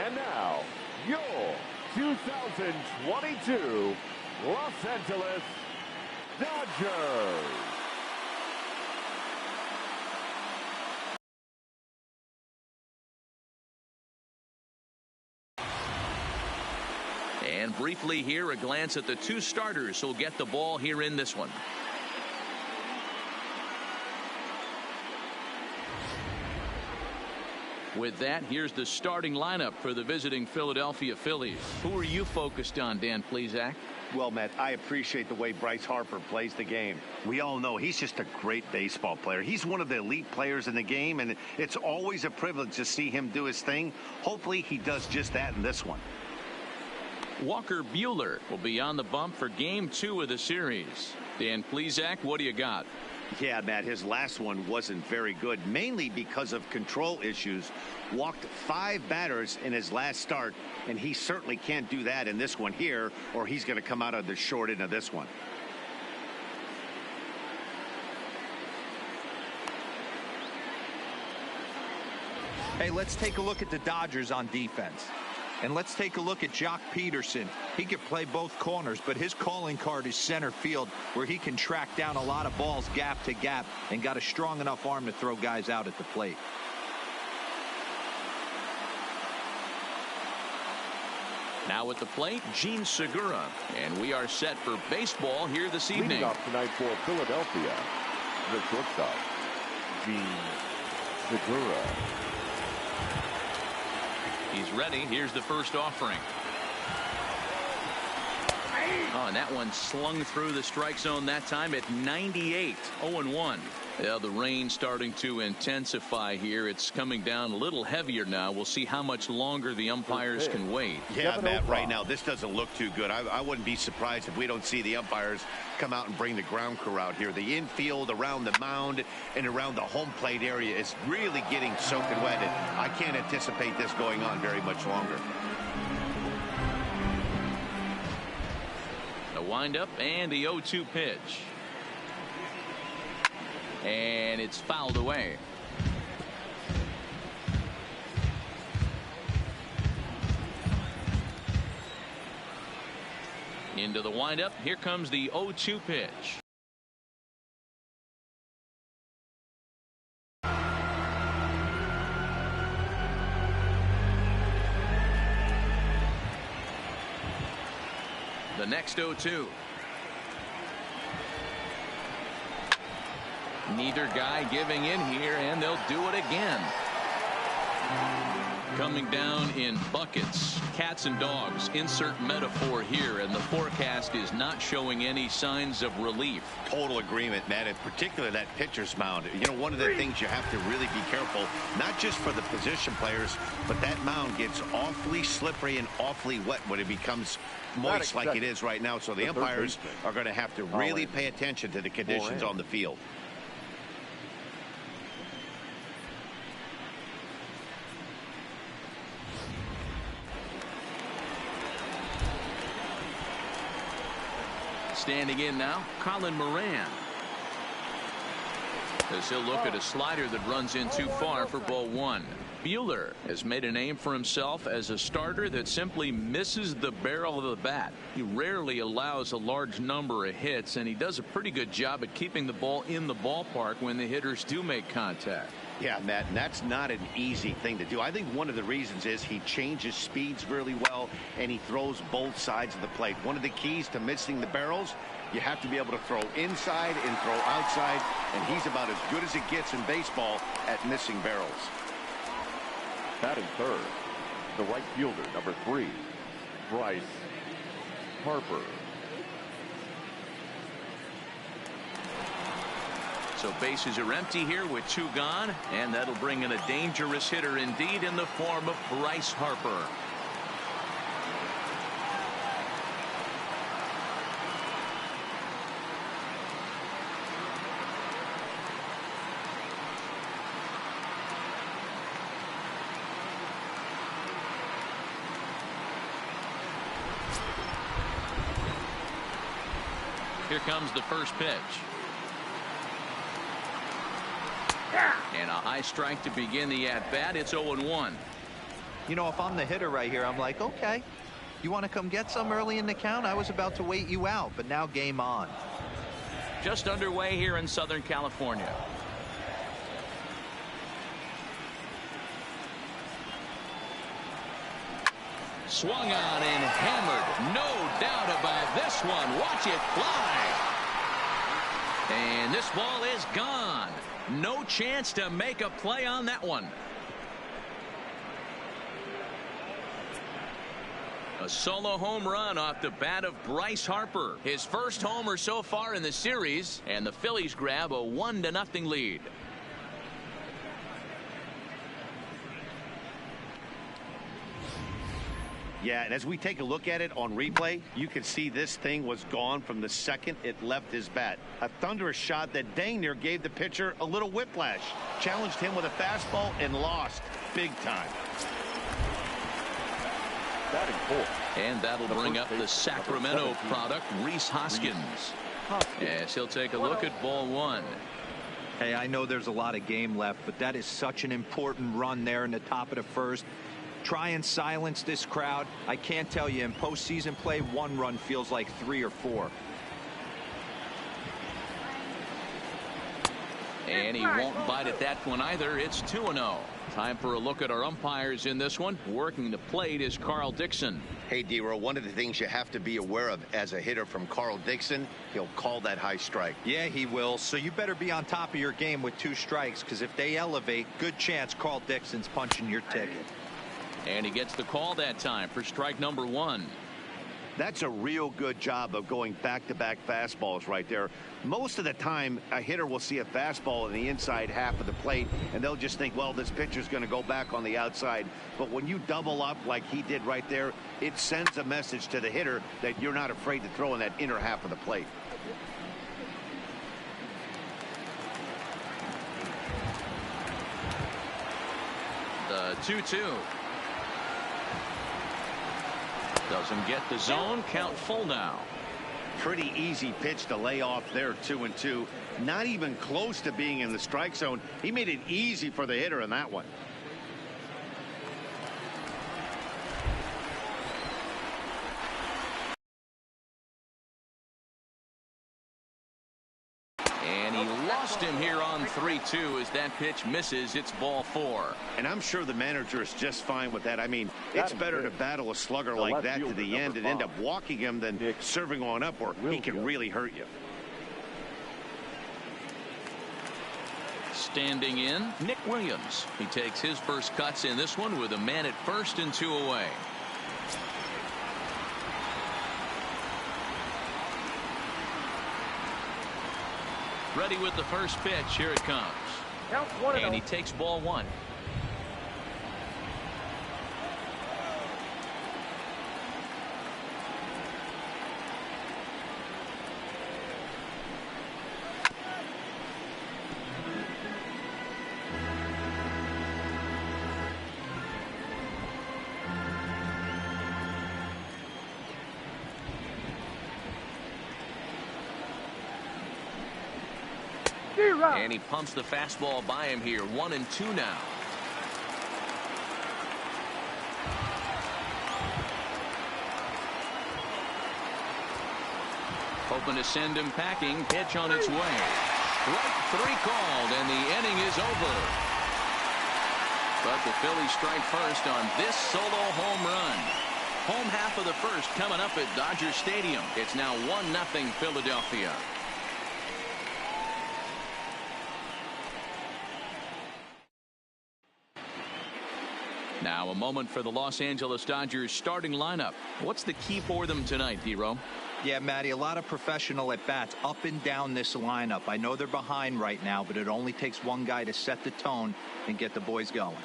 And now, your 2022 Los Angeles Dodgers. And briefly here, a glance at the two starters who'll get the ball here in this one. With that, here's the starting lineup for the visiting Philadelphia Phillies. Who are you focused on, Dan Plesac? Well, Matt, I appreciate the way Bryce Harper plays the game. We all know he's just a great baseball player. He's one of the elite players in the game, and it's always a privilege to see him do his thing. Hopefully he does just that in this one. Walker Buehler will be on the bump for Game 2 of the series. Dan Plesac, what do you got? Yeah, Matt, his last one wasn't very good, mainly because of control issues. Walked 5 batters in his last start, and he certainly can't do that in this one here, or he's going to come out of the short end of this one. Hey, let's take a look at the Dodgers on defense. And let's take a look at Jock Peterson. He can play both corners, but his calling card is center field, where he can track down a lot of balls gap to gap and got a strong enough arm to throw guys out at the plate. Now at the plate, Gene Segura. And we are set for baseball here this evening. Leading off tonight for Philadelphia, the shortstop, Gene Segura. He's ready. Here's the first offering. Oh, and that one slung through the strike zone that time at 98. 0-1. Yeah, the rain starting to intensify here. It's coming down a little heavier now. We'll see how much longer the umpires can wait. Yeah, Matt, right now this doesn't look too good. I wouldn't be surprised if we don't see the umpires come out and bring the ground crew out here. The infield around the mound and around the home plate area is really getting soaking wet, and I can't anticipate this going on very much longer. The windup and the 0-2 pitch. And it's fouled away. Into the windup. Here comes the 0-2 pitch. The next 0-2. Neither guy giving in here, and they'll do it again. Coming down in buckets, cats and dogs, insert metaphor here, and the forecast is not showing any signs of relief. Total agreement, Matt, in particular that pitcher's mound. You know, one of the things you have to really be careful, not just for the position players, but that mound gets awfully slippery and awfully wet when it becomes moist like it is right now. So the umpires are going to have to really pay attention to the conditions on the field. Standing in now, Colin Moran. As he'll look at a slider that runs in too far for ball 1. Buehler has made a name for himself as a starter that simply misses the barrel of the bat. He rarely allows a large number of hits, and he does a pretty good job at keeping the ball in the ballpark when the hitters do make contact. Yeah, Matt, and that's not an easy thing to do. I think one of the reasons is he changes speeds really well, and he throws both sides of the plate. One of the keys to missing the barrels, you have to be able to throw inside and throw outside, and he's about as good as it gets in baseball at missing barrels. Batting third, the right fielder, number 3, Bryce Harper. So bases are empty here with 2 gone, and that'll bring in a dangerous hitter indeed in the form of Bryce Harper. Here comes the first pitch. And a high strike to begin the at-bat. It's 0-1. You know, if I'm the hitter right here, I'm like, okay, you want to come get some early in the count? I was about to wait you out, but now game on. Just underway here in Southern California. Swung on and hammered. No doubt about this one. Watch it fly. And this ball is gone. No chance to make a play on that one. A solo home run off the bat of Bryce Harper. His first homer so far in the series, and the Phillies grab a 1-0 lead. Yeah, and as we take a look at it on replay, you can see this thing was gone from the second it left his bat. A thunderous shot that dang near gave the pitcher a little whiplash. Challenged him with a fastball and lost big time. And that'll bring up the Sacramento product, Rhys Hoskins. Yes, he'll take a look at ball one. Hey, I know there's a lot of game left, but that is such an important run there in the top of the first. Try and silence this crowd. I can't tell you, in postseason play, one run feels like 3 or 4. And he won't bite at that one either. It's 2-0. Time for a look at our umpires in this one. Working the plate is Carl Dixon. Hey, D-Row, one of the things you have to be aware of as a hitter from Carl Dixon, he'll call that high strike. Yeah, he will. So you better be on top of your game with 2 strikes, because if they elevate, good chance Carl Dixon's punching your ticket. And he gets the call that time for strike number 1. That's a real good job of going back-to-back fastballs right there. Most of the time, a hitter will see a fastball in the inside half of the plate, and they'll just think, well, this pitcher's going to go back on the outside. But when you double up like he did right there, it sends a message to the hitter that you're not afraid to throw in that inner half of the plate. The 2-2. Doesn't get the zone. Count full now. Pretty easy pitch to lay off there, 2-2. Not even close to being in the strike zone. He made it easy for the hitter in that one. And he lost him here on 3-2 as that pitch misses. It's ball 4. And I'm sure the manager is just fine with that. I mean, it's better to battle a slugger like that to the end and end up walking him than serving on up, or he can really hurt you. Standing in, Nick Williams. He takes his first cuts in this one with a man at first and 2 away. Ready with the first pitch. Here it comes. And he takes ball 1. And he pumps the fastball by him here. 1-2 now. Hoping to send him packing. Pitch on its way. Strike 3 called, and the inning is over. But the Phillies strike first on this solo home run. Home half of the first coming up at Dodger Stadium. It's now 1-0 Philadelphia. Now a moment for the Los Angeles Dodgers starting lineup. What's the key for them tonight, D-Row? Yeah, Matty, a lot of professional at-bats up and down this lineup. I know they're behind right now, but it only takes one guy to set the tone and get the boys going.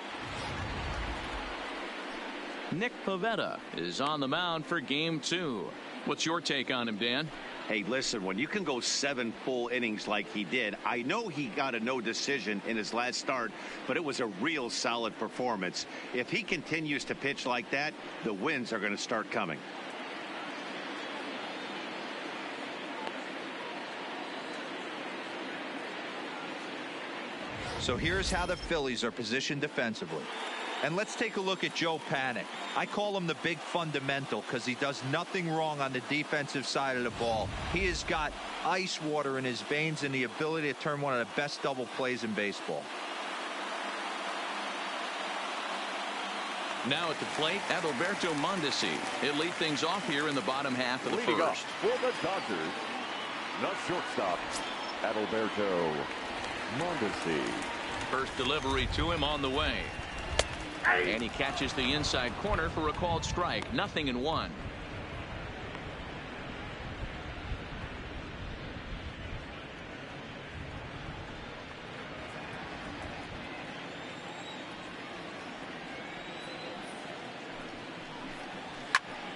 Nick Pivetta is on the mound for game 2. What's your take on him, Dan? Hey, listen, when you can go 7 full innings like he did, I know he got a no decision in his last start, but it was a real solid performance. If he continues to pitch like that, the wins are going to start coming. So here's how the Phillies are positioned defensively. And let's take a look at Joe Panic. I call him the big fundamental because he does nothing wrong on the defensive side of the ball. He has got ice water in his veins and the ability to turn one of the best double plays in baseball. Now at the plate, Adalberto Mondesi. He'll lead things off here in the bottom half of the Leading first. off for the Dodgers, the shortstop, Adalberto Mondesi. First delivery to him on the way. And he catches the inside corner for a called strike. 0-1.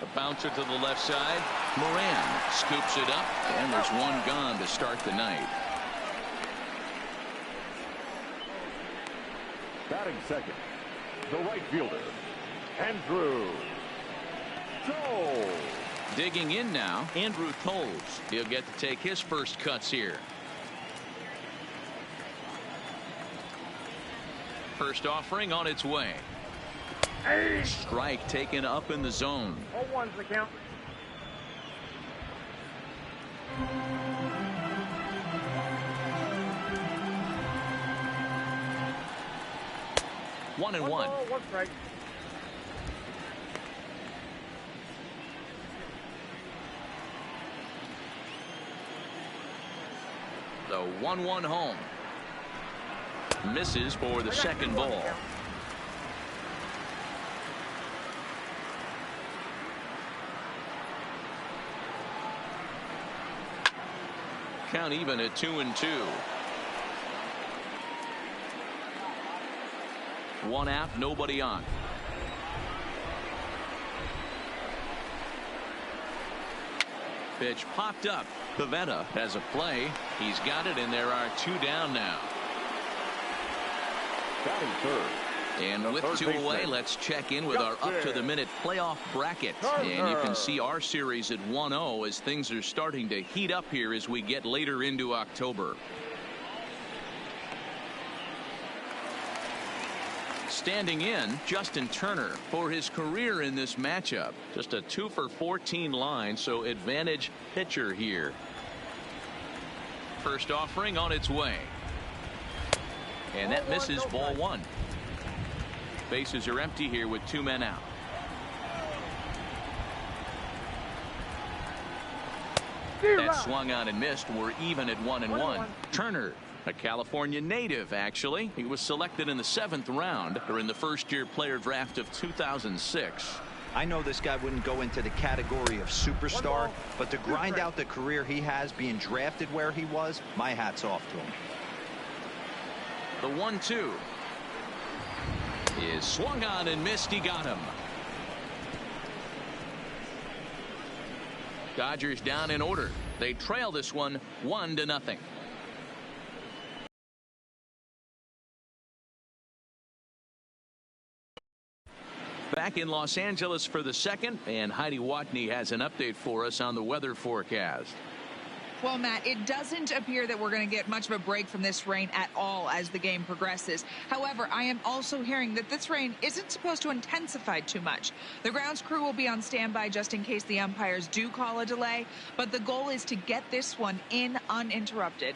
A bouncer to the left side. Moran scoops it up, and there's one gone to start the night. Batting second, the right fielder, Andrew Toles. Digging in now, Andrew Toles. He'll get to take his first cuts here. First offering on its way. Strike taken up in the zone. 0-1's the count. One and one. 1 strike. The 1-1 home. Misses for the second ball. Count even at 2-2. One out, nobody on. Pitch popped up. Pivetta has a play. He's got it, and there are 2 down now. Batting third. And The with third 2 baseman. away, let's check in with our up-to-the-minute playoff bracket. And you can see our series at 1-0 as things are starting to heat up here as we get later into October. Standing in, Justin Turner for his career in this matchup. Just a 2-for-14 line, so advantage pitcher here. First offering on its way. And that misses ball 1. Bases are empty here with 2 men out. That swung on and missed. We're even at 1-1. Turner, a California native, actually. He was selected in the 7th round during the first-year player draft of 2006. I know this guy wouldn't go into the category of superstar, but to grind out the career he has being drafted where he was, my hat's off to him. The 1-2 is swung on and missed. He got him. Dodgers down in order. They trail this one 1-0. Back in Los Angeles for the second, and Heidi Watney has an update for us on the weather forecast. Well, Matt, it doesn't appear that we're going to get much of a break from this rain at all as the game progresses. However, I am also hearing that this rain isn't supposed to intensify too much. The grounds crew will be on standby just in case the umpires do call a delay, but the goal is to get this one in uninterrupted.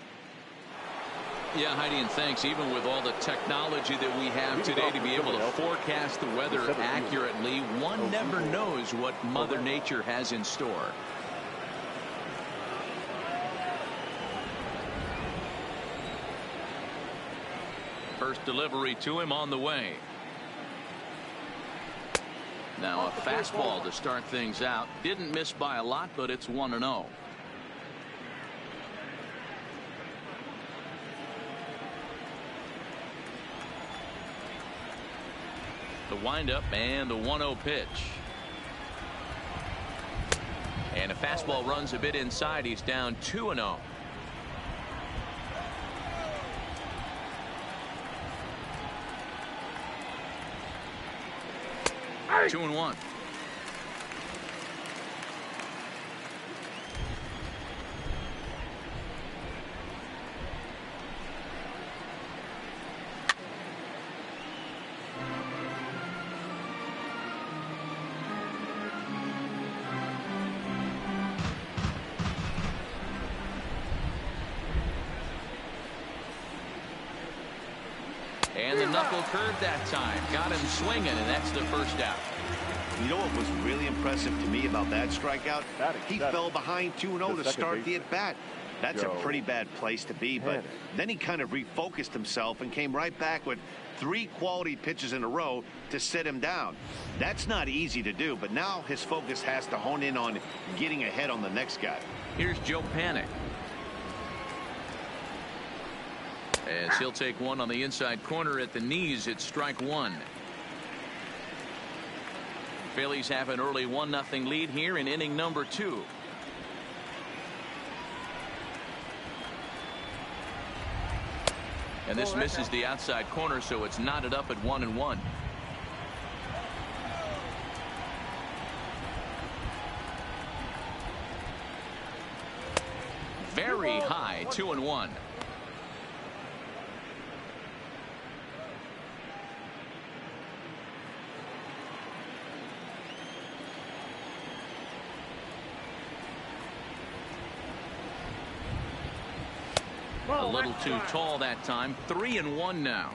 Yeah, Heidi, and thanks. Even with all the technology that we have today to be able to forecast the weather accurately, one never knows what Mother Nature has in store. First delivery to him on the way. Now a fastball to start things out. Didn't miss by a lot, but it's 1-0. The windup and the 1-0 pitch. And a fastball runs a bit inside. He's down 2-0. Hey. 2-1. knuckle curve that time. Got him swinging, and that's the first out. You know what was really impressive to me about that strikeout? He fell behind 2-0 to start the at-bat. That's a pretty bad place to be, but then he kind of refocused himself and came right back with 3 quality pitches in a row to sit him down. That's not easy to do, but now his focus has to hone in on getting ahead on the next guy. Here's Joe Panic. As he'll take one on the inside corner at the knees, it's strike 1. Phillies have an early 1-0 lead here in inning number 2. And this misses the outside corner, so it's knotted up at 1-1. Very high, 2-1. A little too tall that time. 3-1 now.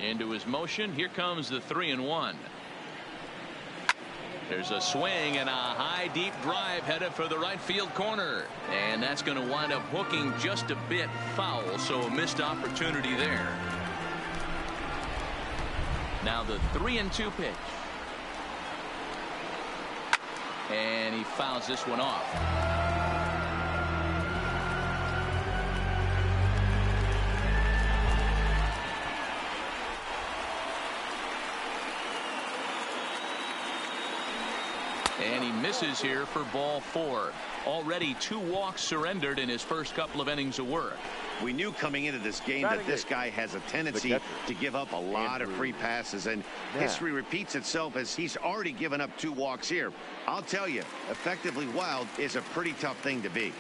Into his motion. Here comes the 3-1. There's a swing and a high deep drive headed for the right field corner, and that's going to wind up hooking just a bit foul, so a missed opportunity there. Now the 3-2 pitch, and he fouls this one off. And he misses here for ball 4. Already 2 walks surrendered in his first couple of innings of work. We knew coming into this game that this guy has a tendency to give up a lot of free passes, and history repeats itself as he's already given up 2 walks here. I'll tell you, effectively wild is a pretty tough thing to be.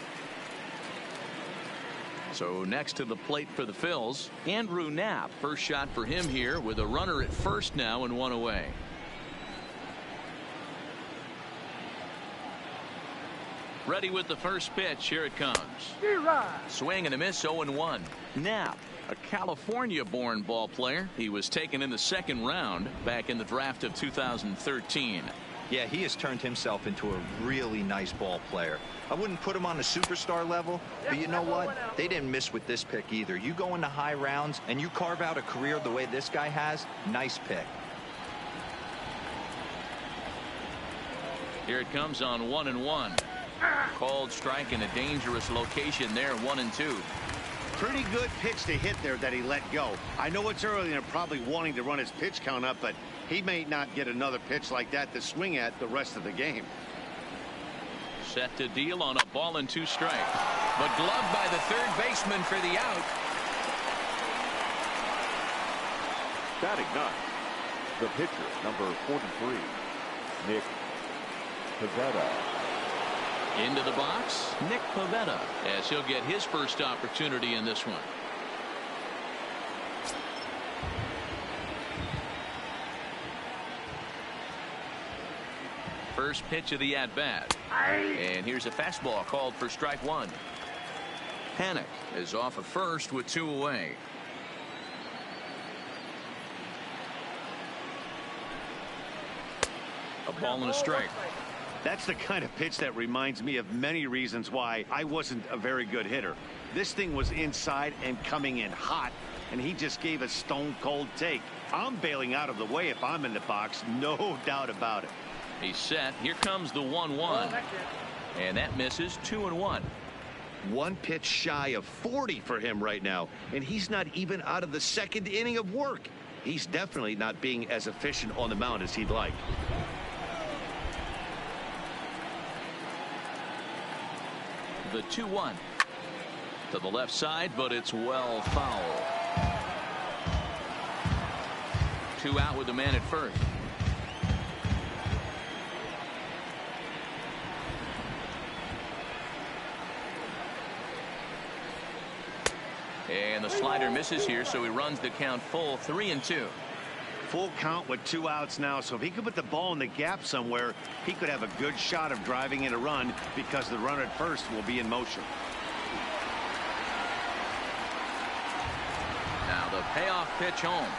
So next to the plate for the Phils, Andrew Knapp. First shot for him here with a runner at first now and 1 away. Ready with the first pitch. Here it comes. Swing and a miss, 0-1. Knapp, a California-born ball player. He was taken in the 2nd round back in the draft of 2013. Yeah, he has turned himself into a really nice ball player. I wouldn't put him on the superstar level, but you know what? They didn't miss with this pick either. You go into high rounds and you carve out a career the way this guy has, nice pick. Here it comes on 1-1. Called strike in a dangerous location there, 1-2. Pretty good pitch to hit there that he let go. I know it's early and they're probably wanting to run his pitch count up, but he may not get another pitch like that to swing at the rest of the game. Set to deal on a 1-2 strike, but gloved by the third baseman for the out. Batting 9, the pitcher, number 43, Nick Pivetta. Into the box, Nick Pivetta, as he'll get his first opportunity in this one. First pitch of the at-bat. And here's a fastball called for strike 1. Panic is off at first with 2 away. A ball and a strike. That's the kind of pitch that reminds me of many reasons why I wasn't a very good hitter. This thing was inside and coming in hot, and he just gave a stone-cold take. I'm bailing out of the way if I'm in the box, no doubt about it. He's set. Here comes the 1-1. And that misses, 2-1. 1 pitch shy of 40 for him right now, and he's not even out of the 2nd inning of work. He's definitely not being as efficient on the mound as he'd like. The 2-1 to the left side, but it's well foul. 2 out with the man at first. And the slider misses here, so he runs the count full, 3-2. Full count with 2 outs now, so if he could put the ball in the gap somewhere, he could have a good shot of driving in a run because the runner at first will be in motion. Now the payoff pitch home.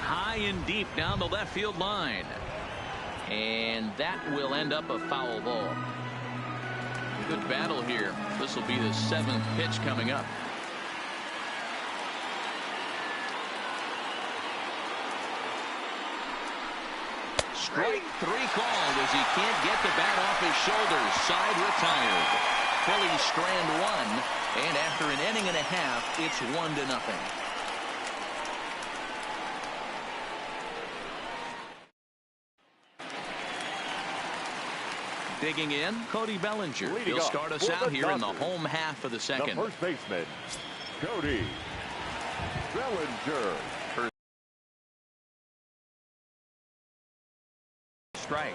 High and deep down the left field line. And that will end up a foul ball. Good battle here. This will be the 7th pitch coming up. Strike 3 called as he can't get the bat off his shoulders. Side retired. Phillies strand 1, and after an inning and a half, it's 1-0. Digging in, Cody Bellinger. He'll start us out here in the home half of the second. The first baseman, Cody Bellinger. Strike.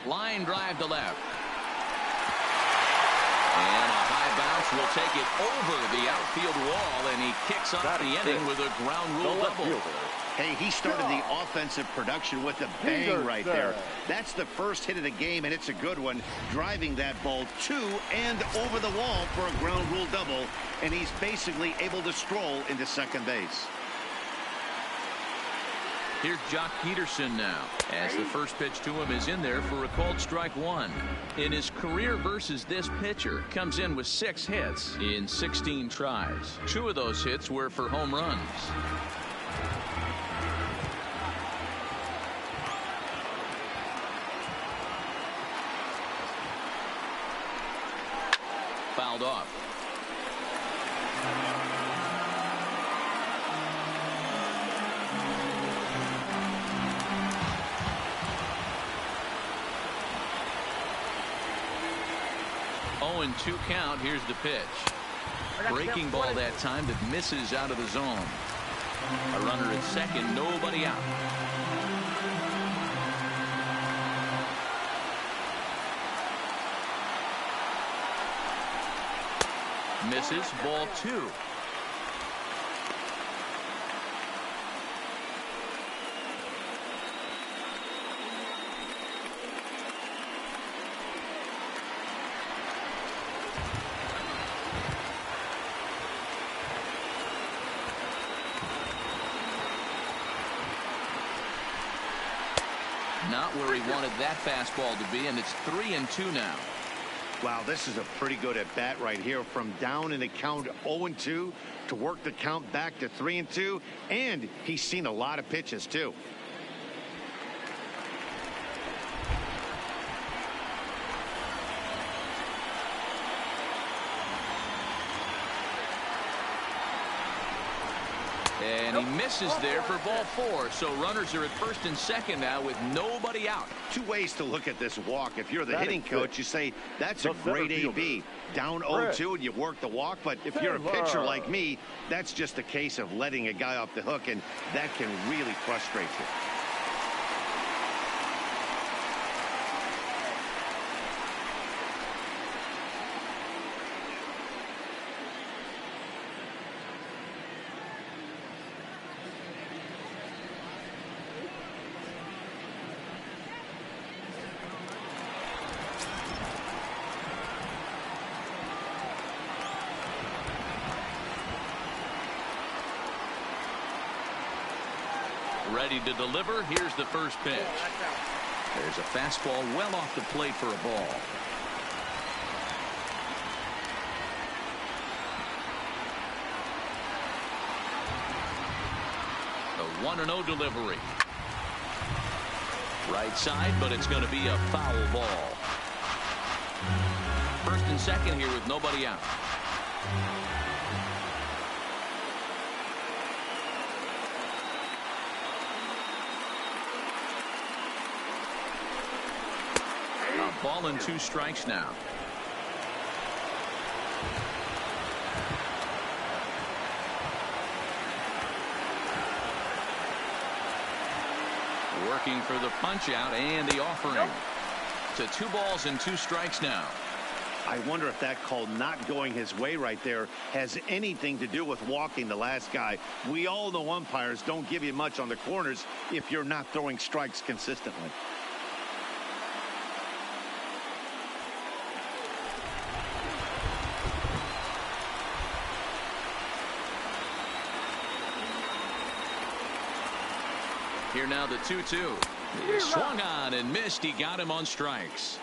Line drive to left. And a high bounce will take it over the outfield wall, and he kicks off the inning with a ground rule double. Hey, he started the offensive production with a bang right there. That's the first hit of the game, and it's a good one. Driving that ball to and over the wall for a ground rule double, and he's basically able to stroll into second base. Here's Jock Peterson now, as the first pitch to him is in there for a called strike 1. In his career versus this pitcher, comes in with 6 hits in 16 tries. 2 of those hits were for home runs. Fouled off. Oh, and 2 count. Here's the pitch. Breaking ball that time that misses out of the zone. A runner at second, nobody out. Misses, ball 2. Not where he wanted that fastball to be, and it's 3-2 now. Wow, this is a pretty good at bat right here. From down in the count 0-2 to work the count back to 3-2, and he's seen a lot of pitches too. And he misses there for ball 4. So runners are at first and second now with nobody out. 2 ways to look at this walk. If you're the hitting coach, you say that's a great AB. Down 0-2 and you work the walk. But if you're a pitcher like me, that's just a case of letting a guy off the hook, and that can really frustrate you. Ready to deliver. Here's the first pitch. There's a fastball well off the plate for a ball. The 1-0 delivery. Right side, but it's going to be a foul ball. First and second here with nobody out. Ball and 2 strikes now. Working for the punch out and the offering. To 2 balls and 2 strikes now. I wonder if that call not going his way right there has anything to do with walking the last guy. We all know umpires don't give you much on the corners if you're not throwing strikes consistently. Here now the 2-2. He swung on and missed. He got him on strikes.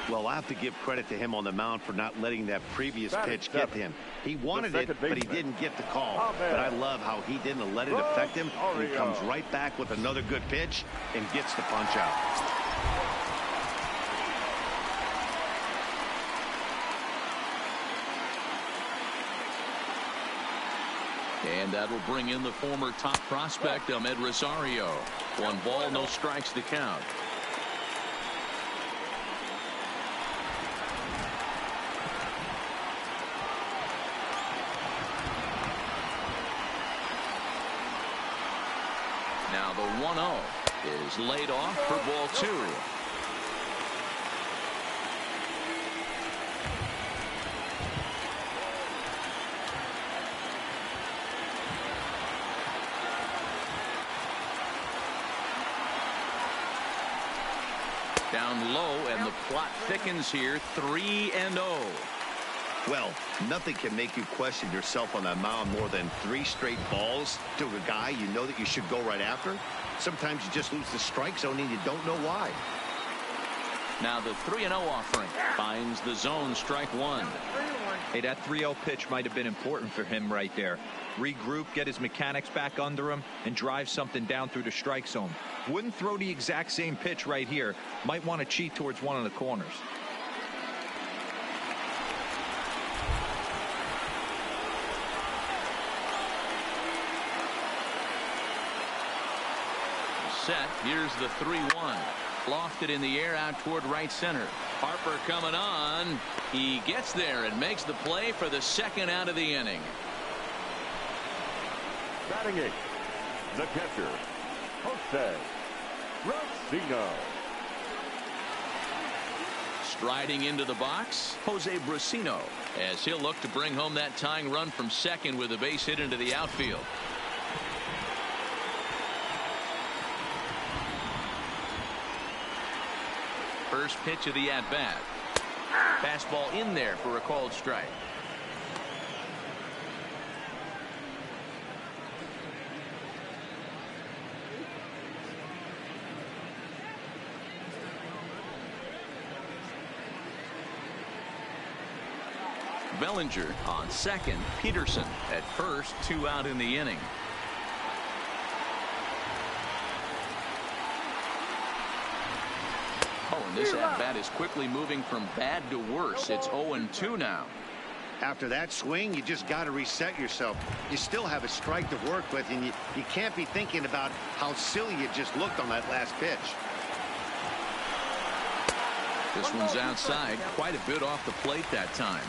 Well, I have to give credit to him on the mound for not letting that previous pitch get to him. He wanted it, but he didn't get the call. But I love how he didn't let it affect him. He comes right back with another good pitch and gets the punch out. And that'll bring in the former top prospect, Ahmed Rosario. 1 ball, no strikes to count. Now the 1-0 is laid off for ball 2. Down low, and the plot thickens here. 3-0. Well, nothing can make you question yourself on that mound more than 3 straight balls to a guy you know that you should go right after. Sometimes you just lose the strike zone and you don't know why. Now the 3-0 offering finds the zone, strike 1. Hey, that 3-0 pitch might have been important for him right there. Regroup, get his mechanics back under him, and drive something down through the strike zone. Wouldn't throw the exact same pitch right here. Might want to cheat towards one of the corners. Set. Here's the 3-1. Lofted in the air out toward right center. Harper coming on. He gets there and makes the play for the 2nd out of the inning. Batting 8th, the catcher, Jose Brasino. Striding into the box, Jose Brasino, as he'll look to bring home that tying run from second with a base hit into the outfield. First pitch of the at-bat. Fastball in there for a called strike. Bellinger on second. Peterson at first. 2 out in the inning. Oh, and this at-bat is quickly moving from bad to worse. It's 0-2 now. After that swing, you just got to reset yourself. You still have a strike to work with, and you can't be thinking about how silly you just looked on that last pitch. This one's outside. Quite a bit off the plate that time.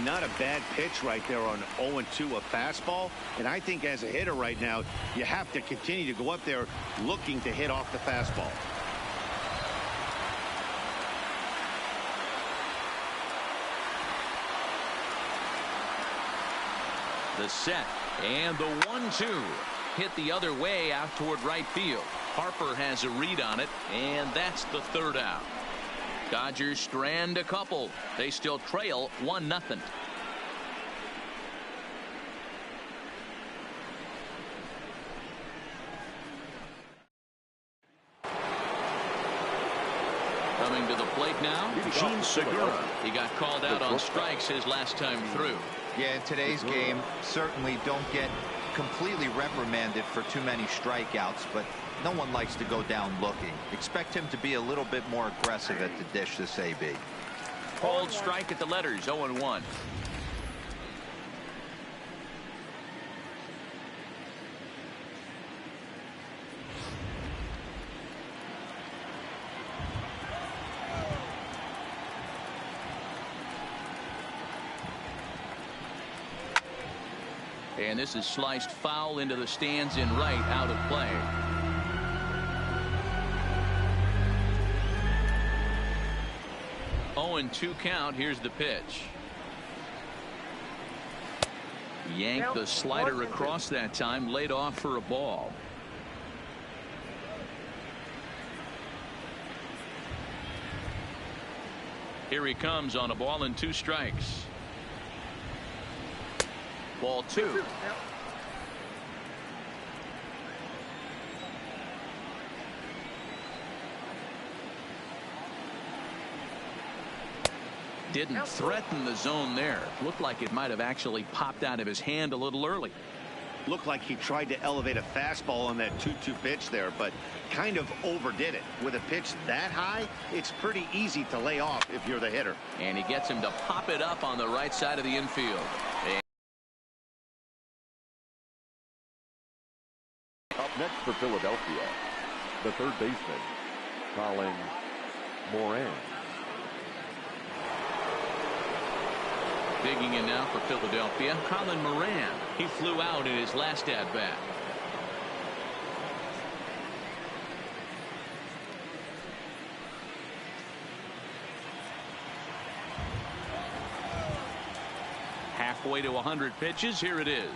Not a bad pitch right there on 0-2, a fastball. And I think as a hitter right now, you have to continue to go up there looking to hit off the fastball. The set and the 1-2 hit the other way out toward right field. Harper has a read on it, and that's the 3rd out. Dodgers strand a couple. They still trail 1-0. Coming to the plate now, Gene Segura. He got called out on strikes his last time through. Yeah, in today's game, certainly don't get completely reprimanded for too many strikeouts, but no one likes to go down looking. Expect him to be a little bit more aggressive at the dish this AB. Called strike at the letters, 0-1. And this is sliced foul into the stands in right, out of play. 0-2 count. Here's the pitch. Yanked the slider across that time, laid off for a ball. Here he comes on a ball and 2 strikes. Ball 2. Didn't threaten the zone there. Looked like it might have actually popped out of his hand a little early. Looked like he tried to elevate a fastball on that 2-2 pitch there, but kind of overdid it. With a pitch that high, it's pretty easy to lay off if you're the hitter. And he gets him to pop it up on the right side of the infield. Up next for Philadelphia, the third baseman, Colin Moran. Digging in now for Philadelphia, Colin Moran. He flew out in his last at-bat. Halfway to 100 pitches. Here it is.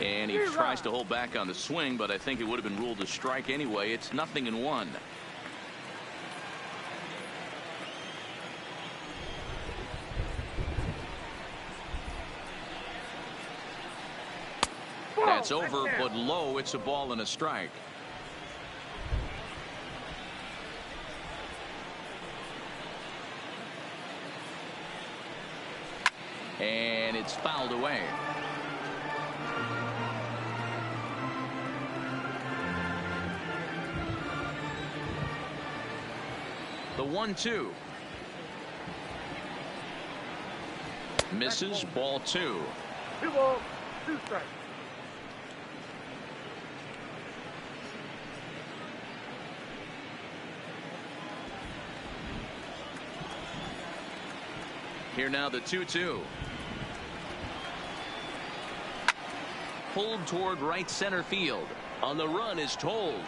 And he tries to hold back on the swing, but I think it would have been ruled a strike anyway. It's 0-1. That's over, but low. It's a ball and a strike. And it's fouled away. The 1-2. Misses. Ball 2. 2 balls, 2 strikes. Here now the 2-2. Pulled toward right center field. On the run is Tolles.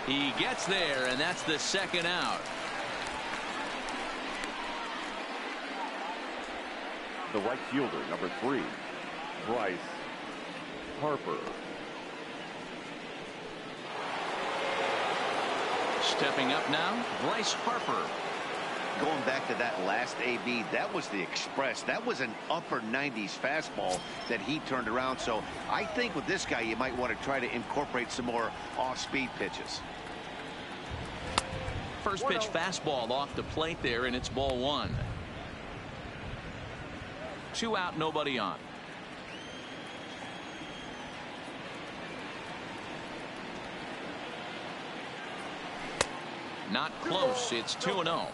He gets there, and that's the second out. The right fielder, number 3, Bryce Harper. Stepping up now, Bryce Harper. Going back to that last AB, that was the express. That was an upper 90s fastball that he turned around. So I think with this guy, you might want to try to incorporate some more off-speed pitches. First pitch fastball off the plate there, and it's ball 1. 2 out, nobody on. Not close. It's 2-0.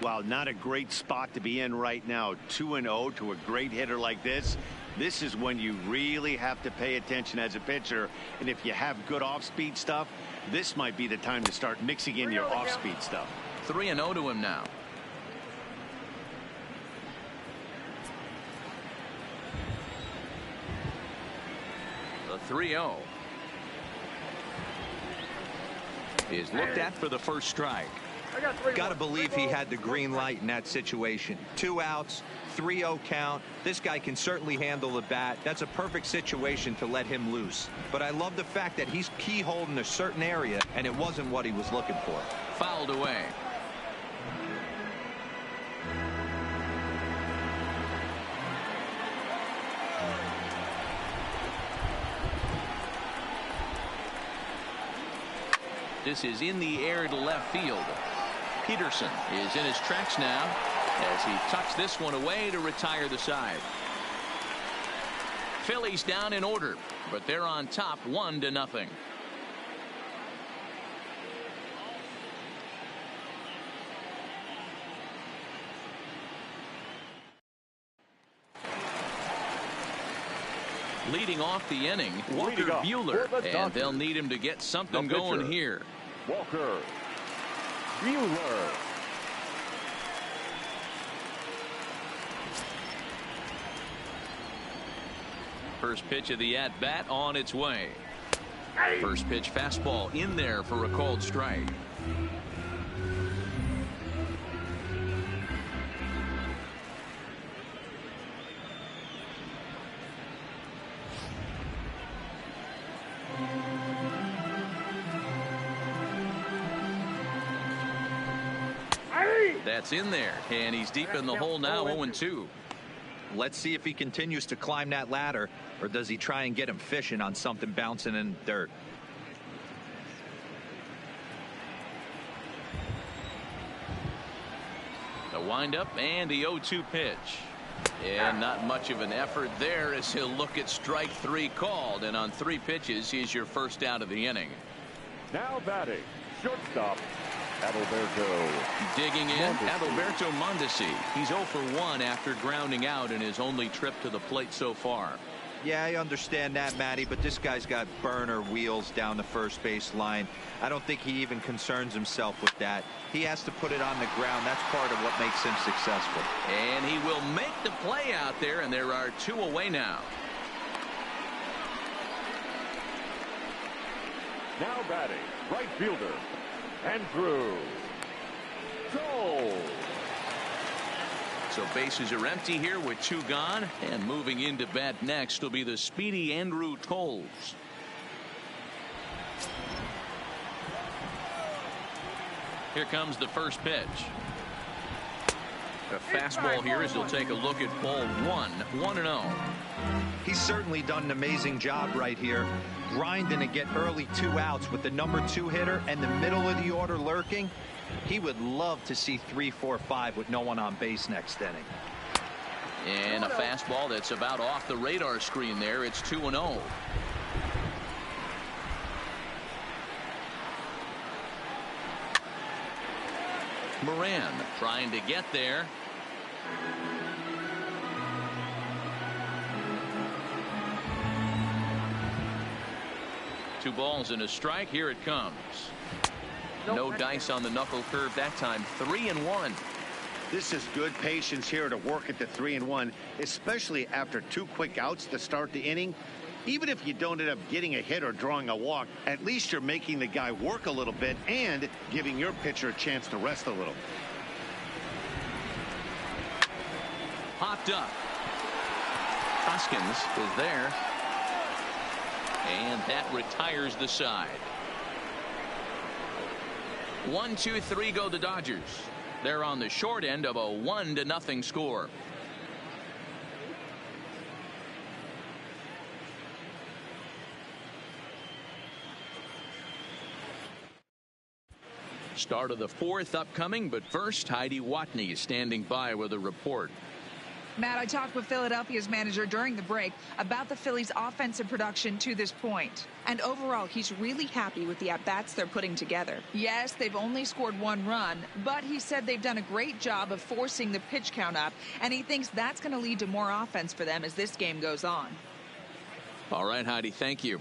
Wow, not a great spot to be in right now. 2-0 to a great hitter like this. This is when you really have to pay attention as a pitcher. And if you have good off-speed stuff, this might be the time to start mixing in your off-speed stuff. 3-0 to him now. The 3-0 is looked at for the first strike. Got to believe he had the green light in that situation. 2 outs, 3-0 count. This guy can certainly handle the bat. That's a perfect situation to let him loose. But I love the fact that he's keyholed in a certain area, and it wasn't what he was looking for. Fouled away. This is in the air to left field. Peterson is in his tracks now as he tucks this one away to retire the side. Phillies down in order, but they're on top 1-0. Leading off the inning, Walker Buehler, and they'll need him to get something going here. Walker Buehler. First pitch of the at-bat on its way. First pitch fastball in there for a called strike. That's in there, and he's deep in the hole now, 0-2. Let's see if he continues to climb that ladder, or does he try and get him fishing on something bouncing in the dirt. The windup and the 0-2 pitch. And not much of an effort there as he'll look at strike 3 called, and on 3 pitches he's your first out of the inning. Now batting, shortstop, Adalberto. Digging in, Adalberto Mondesi. He's 0 for 1 after grounding out in his only trip to the plate so far. Yeah, I understand that, Matty, but this guy's got burner wheels down the first base line. I don't think he even concerns himself with that. He has to put it on the ground. That's part of what makes him successful. And he will make the play out there, and there are 2 away now. Now batting, right fielder, Andrew Toll. So bases are empty here with 2 gone, and moving into bat next will be the speedy Andrew Tolles. Here comes the first pitch. A fastball here as he'll take a look at ball 1, 1-0. He's certainly done an amazing job right here, grinding to get early 2 outs with the number 2 hitter and the middle of the order lurking. He would love to see 3, 4, 5 with no one on base next inning. And a fastball that's about off the radar screen there. It's 2-0. Moran trying to get there. Two balls and a strike. Here it comes. No dice on the knuckle curve that time. 3-1. This is good patience here to work at the 3-1, especially after 2 quick outs to start the inning. Even if you don't end up getting a hit or drawing a walk, at least you're making the guy work a little bit and giving your pitcher a chance to rest a little. Popped up. Hoskins is there. And that retires the side. 1, 2, 3 go the Dodgers. They're on the short end of a 1-0 score. Start of the 4th upcoming, but first Heidi Watney is standing by with a report. Matt, I talked with Philadelphia's manager during the break about the Phillies' offensive production to this point. And overall, he's really happy with the at-bats they're putting together. Yes, they've only scored 1 run, but he said they've done a great job of forcing the pitch count up, and he thinks that's going to lead to more offense for them as this game goes on. All right, Heidi, thank you.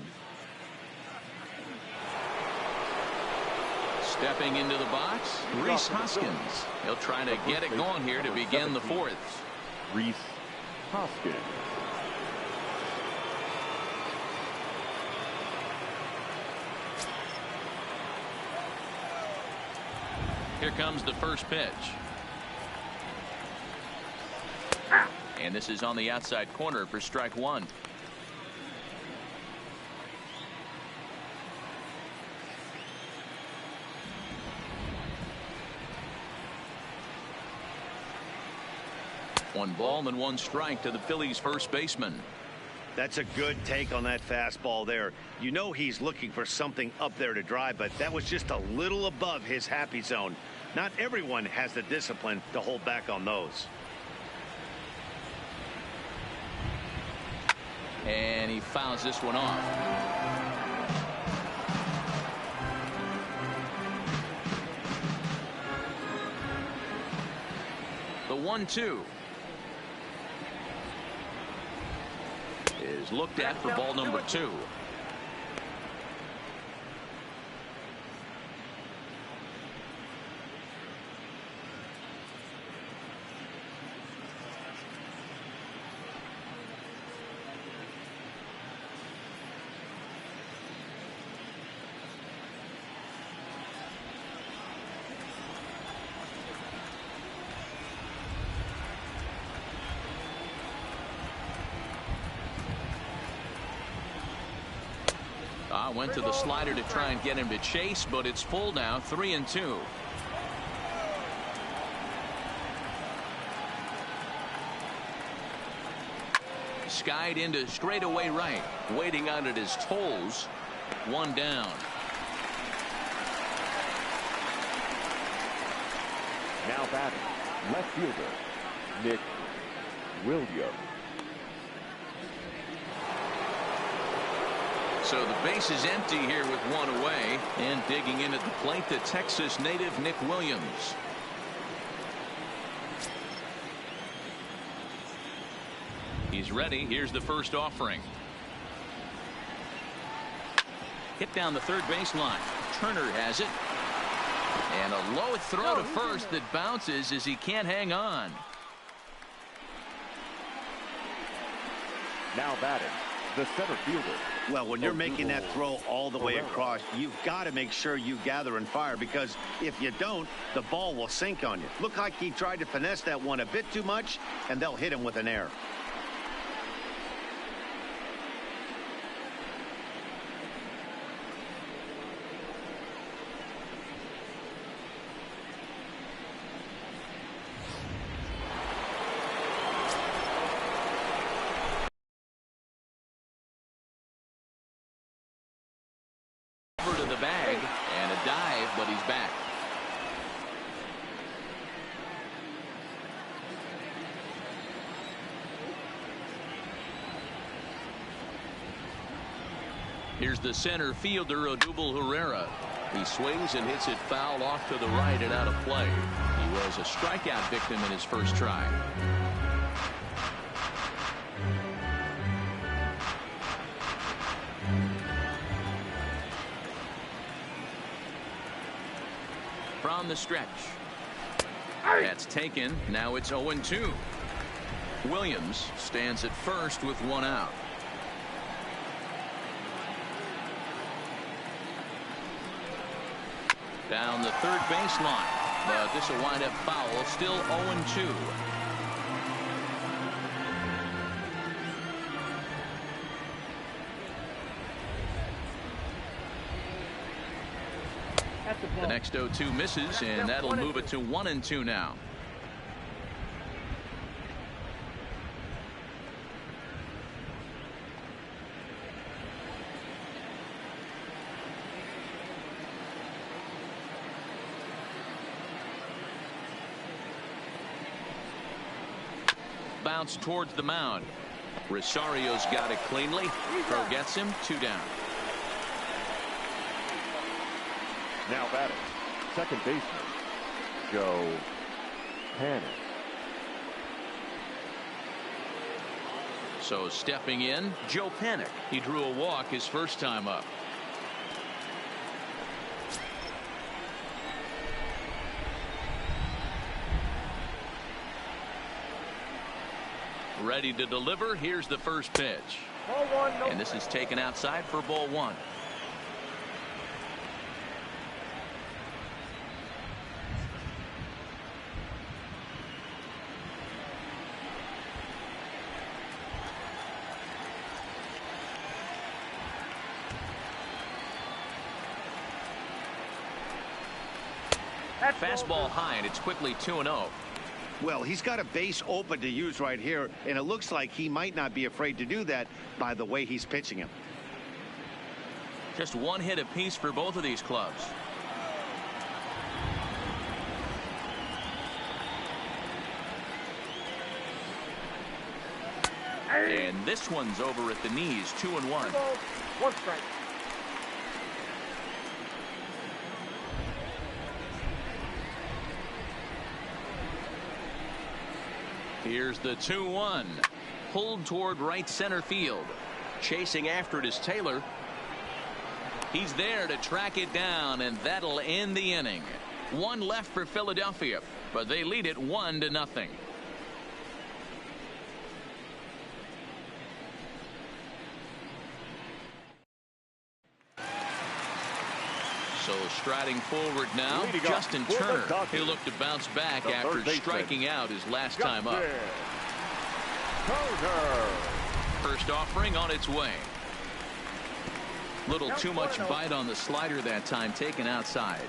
Stepping into the box, Rhys Hoskins. He'll try to get it going here to begin the 4th. Rhys Hoskins. Here comes the first pitch. And this is on the outside corner for strike 1. One ball and 1 strike to the Phillies first baseman. That's a good take on that fastball there. You know he's looking for something up there to drive, but that was just a little above his happy zone. Not everyone has the discipline to hold back on those. And he fouls this one off. The 1-2 is looked at for ball number 2. Went to the slider to try and get him to chase, but it's full now. 3-2. skied into straightaway right. Waiting on it is Tolles. One down. Now batting, left fielder, Nick Williams. So the base is empty here with one away. And digging in at the plate, the Texas native Nick Williams. He's ready. Here's the first offering. Hit down the third baseline. Turner has it. And a low throw to first that bounces as he can't hang on. Now batting, the center fielder. Well, when you're making that throw all the way across, you've got to make sure you gather and fire, because if you don't, the ball will sink on you. Look like he tried to finesse that one a bit too much, and they'll hit him with an error. To the bag and a dive, but he's back. Here's the center fielder, Odubel Herrera. He swings and hits it foul off to the right and out of play. He was a strikeout victim in his first try. From the stretch. That's taken. Now it's 0-2. Williams stands at first with one out. Down the third baseline, but this will wind up foul. Still 0-2. The next 0-2 misses, and that'll move it to 1-2 now. Bounce towards the mound. Rosario's got it cleanly. Throw gets him. 2 down. Now batting, second baseman, Joe Panic. So stepping in, Joe Panic. He drew a walk his first time up. Ready to deliver. Here's the first pitch. Ball one, no And this is taken outside for ball one. Fastball high, and it's quickly 2-0. Well, he's got a base open to use right here, and it looks like he might not be afraid to do that by the way he's pitching him. Just one hit apiece for both of these clubs. And this one's over at the knees. 2-1. 1 strike. Here's the 2-1. Pulled toward right center field. Chasing after it is Taylor. He's there to track it down, and that'll end the inning. One left for Philadelphia, but they lead it 1-0. So striding forward now, Justin Turner. He'll look to bounce back after striking out his last time up. Turner. First offering on its way. Little too much bite on the slider that time, taken outside.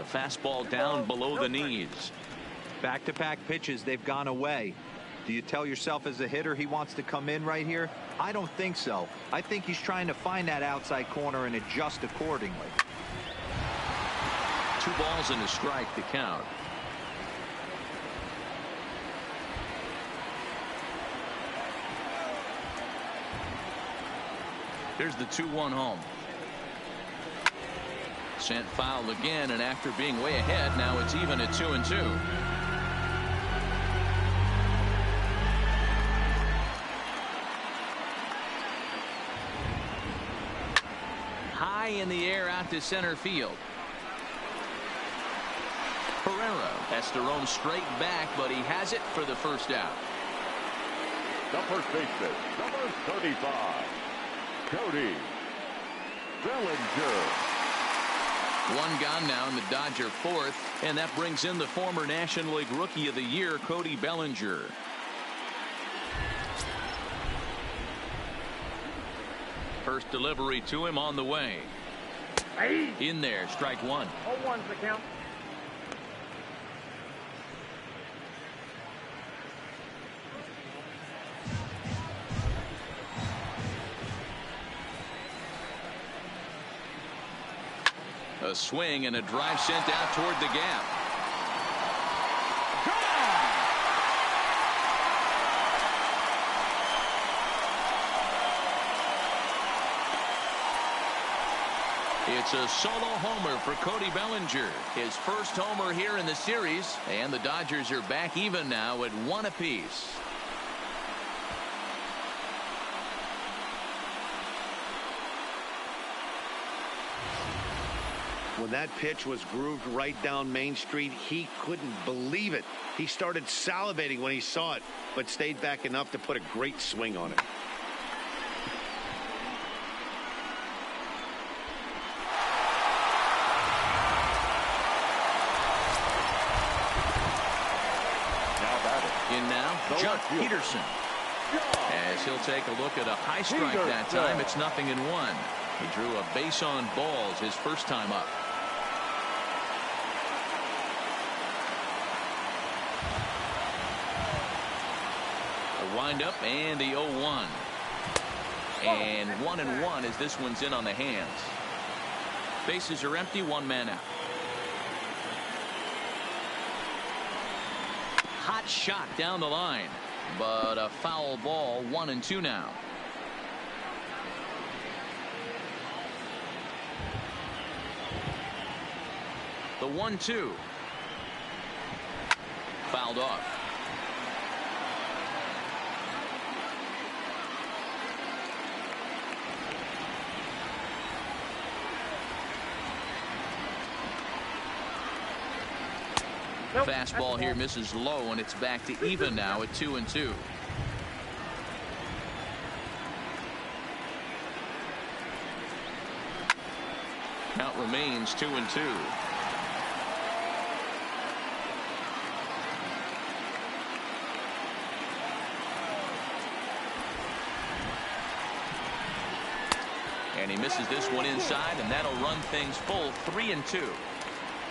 a fastball down below the knees. Back-to-back pitches, they've gone away. Do you tell yourself as a hitter he wants to come in right here? I don't think so. I think he's trying to find that outside corner and adjust accordingly. 2 balls and a strike to count. Here's the 2-1 home. Sent foul again, and after being way ahead, now it's even at 2-2. High in the air out to center field. Herrera has to roam straight back, but he has it for the first out. The first baseman, number 35, Cody Bellinger. 1 gone now in the Dodger 4th, and that brings in the former National League Rookie of the Year, Cody Bellinger. First delivery to him on the way. In there, strike 1. 0-1's the count. A swing and a drive sent out toward the gap. It's a solo homer for Cody Bellinger. His first homer here in the series, and the Dodgers are back even now at 1 apiece. When that pitch was grooved right down Main Street, he couldn't believe it. He started salivating when he saw it, but stayed back enough to put a great swing on it. In now, Jock Peterson. As he'll take a look at a high strike that time, it's 0-1. He drew a base on balls his first time up. A windup and the 0-1. And 1-1 as this one's in on the hands. Bases are empty, 1 man out. Hot shot down the line, but a foul ball. 1-2 now. The 1-2 fouled off. Fastball here misses low, and it's back to even now at 2-2. Count remains 2-2. And he misses this one inside, and that'll run things full. 3-2.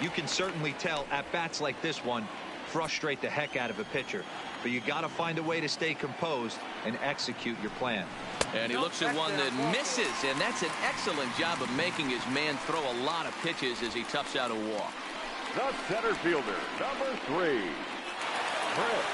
You can certainly tell at bats like this one frustrate the heck out of a pitcher, but you got to find a way to stay composed and execute your plan. And he looks at one that misses, and that's an excellent job of making his man throw a lot of pitches as he toughs out a walk. The center fielder, number 3, Chris.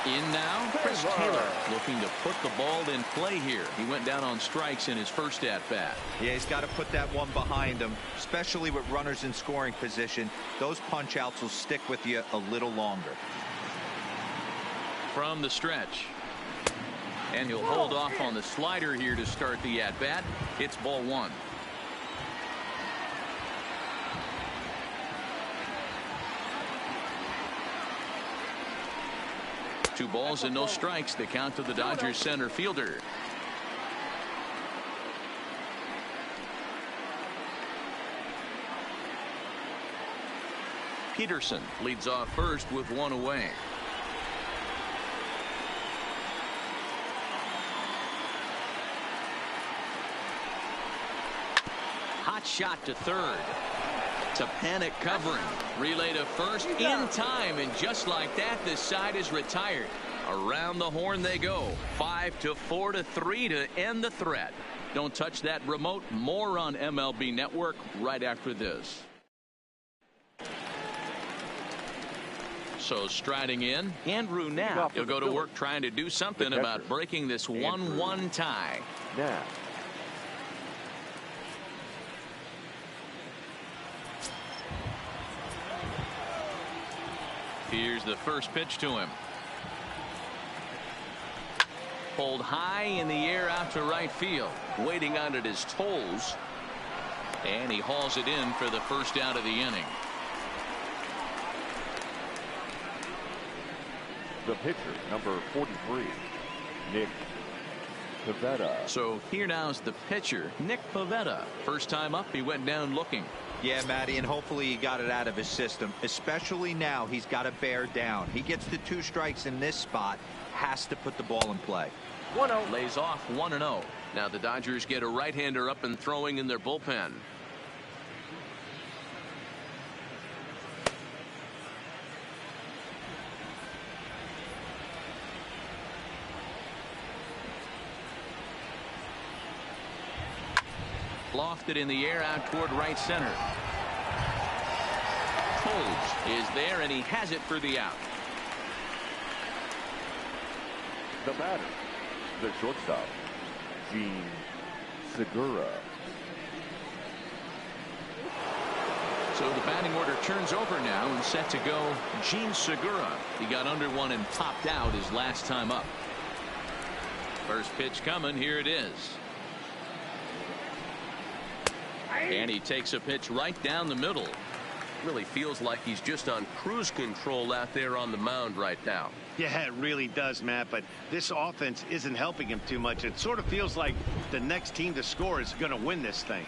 In now, Chris Taylor looking to put the ball in play here. He went down on strikes in his first at-bat. Yeah, he's got to put that one behind him, especially with runners in scoring position. Those punch-outs will stick with you a little longer. From the stretch. And he'll hold off on the slider here to start the at-bat. It's ball 1. Two balls and no strikes. The count to the Dodgers center fielder. Peterson leads off first with 1 away. Hot shot to third. To panic covering. Relay to first in time, and just like that, this side is retired. Around the horn they go. 5-4-3 to end the threat. Don't touch that remote. More on MLB Network right after this. So striding in, Andrew now. He'll go to work trying to do something about breaking this 1-1 tie. Now. Here's the first pitch to him. Pulled high in the air out to right field. Waiting on it his toes. And he hauls it in for the first out of the inning. The pitcher, number 43, Nick Pivetta. So here now is the pitcher, Nick Pivetta. First time up, he went down looking. Yeah, Matty, and hopefully he got it out of his system. Especially now, he's got to bear down. He gets the 2 strikes in this spot, has to put the ball in play. 1-0. Lays off 1-0. Now the Dodgers get a right-hander up and throwing in their bullpen. Lofted in the air out toward right center. Holds is there, and he has it for the out. The batter, the shortstop, Gene Segura. So the batting order turns over now and set to go Gene Segura. He got under one and popped out his last time up. First pitch coming. Here it is. And he takes a pitch right down the middle. Really feels like he's just on cruise control out there on the mound right now. Yeah, it really does, Matt, but this offense isn't helping him too much. It sort of feels like the next team to score is going to win this thing.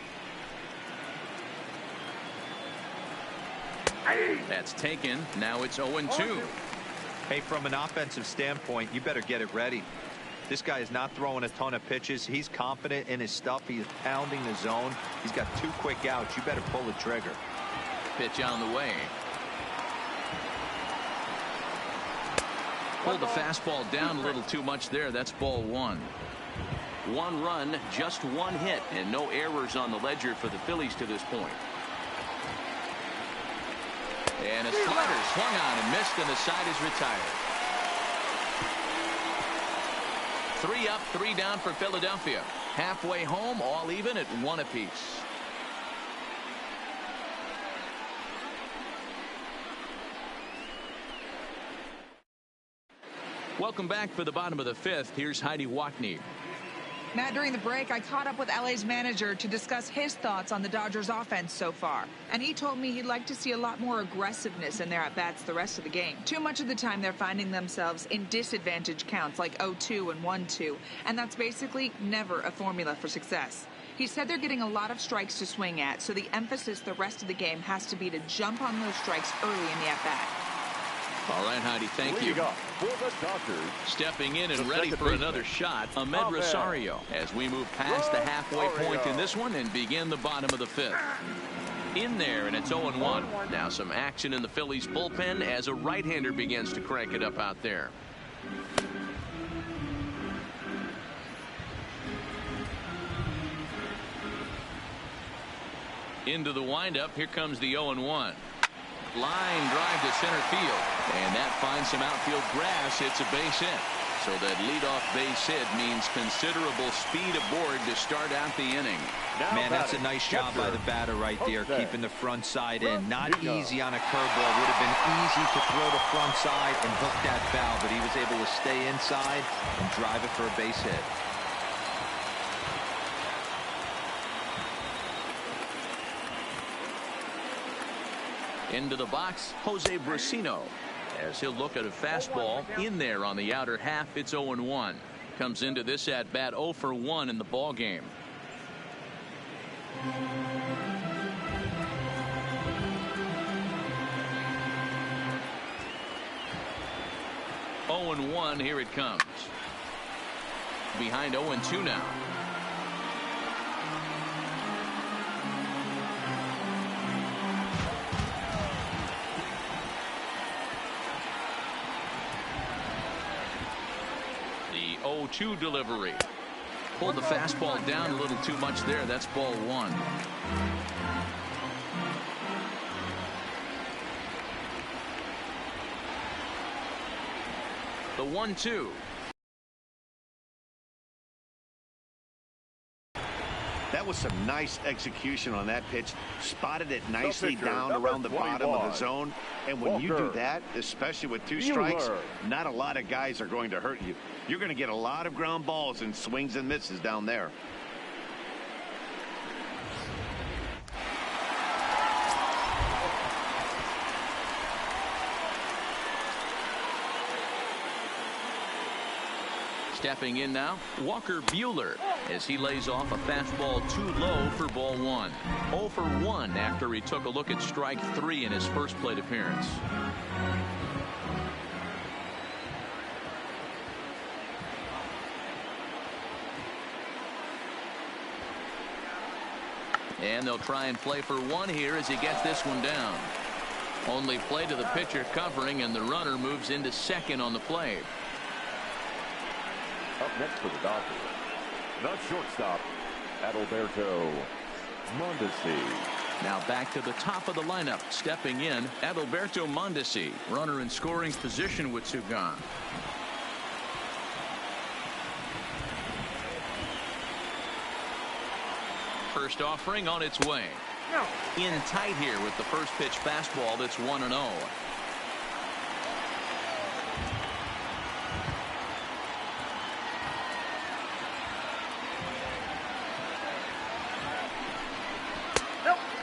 That's taken. Now it's 0-2. Hey, from an offensive standpoint, you better get it ready. This guy is not throwing a ton of pitches. He's confident in his stuff. He's pounding the zone. He's got 2 quick outs. You better pull the trigger. Pitch on the way. Pulled the fastball down a little too much there. That's ball 1. 1 run, just 1 hit, and no errors on the ledger for the Phillies to this point. And a slider swung on and missed, and the side is retired. 3 up, 3 down for Philadelphia. Halfway home, all even at 1 apiece. Welcome back for the bottom of the 5th. Here's Heidi Watney. Matt, during the break, I caught up with LA's manager to discuss his thoughts on the Dodgers offense so far. And he told me he'd like to see a lot more aggressiveness in their at-bats the rest of the game. Too much of the time they're finding themselves in disadvantage counts like 0-2 and 1-2. And that's basically never a formula for success. He said they're getting a lot of strikes to swing at, so the emphasis the rest of the game has to be to jump on those strikes early in the at-bat. All right, Heidi, thank you. Stepping in and ready for another shot, Ahmed Rosario, as we move past the halfway point in this one and begin the bottom of the 5th. In there, and it's 0-1. Now some action in the Phillies bullpen as a right-hander begins to crank it up out there. Into the windup, here comes the 0-1. Line drive to center field, and that finds some outfield grass. It's a base hit. So that leadoff base hit means considerable speed aboard to start out the inning. Man, that's a nice job by the batter right there, keeping the front side in. Not easy on a curveball. Would have been easy to throw the front side and hook that foul, but he was able to stay inside and drive it for a base hit. Into the box, Jose Brasino, as he'll look at a fastball in there on the outer half. It's 0-1. Comes into this at bat 0 for 1 in the ball game. Oh and 1. Here it comes. Behind 0-2 now. 0-2 delivery. Pulled the fastball down a little too much there. That's ball one. The 1-2. That was some nice execution on that pitch. Spotted it nicely down around the bottom of the zone. And when you do that, especially with two strikes, not a lot of guys are going to hurt you. You're going to get a lot of ground balls and swings and misses down there. Stepping in now, Walker Buehler, as he lays off a fastball too low for ball one. 0 for 1 after he took a look at strike 3 in his first plate appearance. And they'll try and play for 1 here as he gets this one down. Only play to the pitcher covering, and the runner moves into second on the play. Up next for the Dodgers, the shortstop, Adalberto Mondesi. Now back to the top of the lineup. Stepping in, Adalberto Mondesi, runner in scoring position with 2 gone. First offering on its way. In tight here with the first pitch fastball that's 1-0.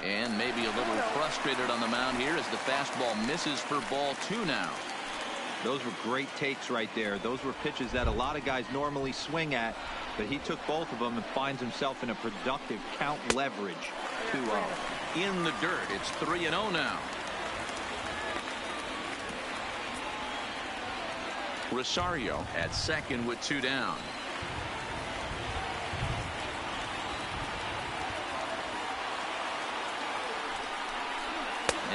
And maybe a little frustrated on the mound here as the fastball misses for ball 2 now. Those were great takes right there. Those were pitches that a lot of guys normally swing at, but he took both of them and finds himself in a productive count leverage 2-0. In the dirt, it's 3-0 now. Rosario at second with 2 down.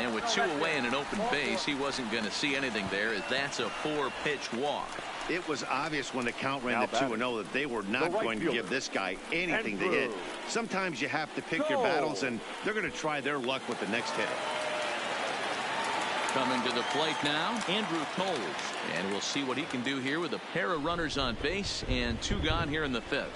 And with 2 away and an open base, he wasn't going to see anything there, as that's a 4-pitch walk. It was obvious when the count ran to 2-0 that they were not going to give this guy anything to hit. Sometimes you have to pick your battles, and they're going to try their luck with the next hitter. Coming to the plate now, Andrew Toles. And we'll see what he can do here with a pair of runners on base and 2 gone here in the 5th.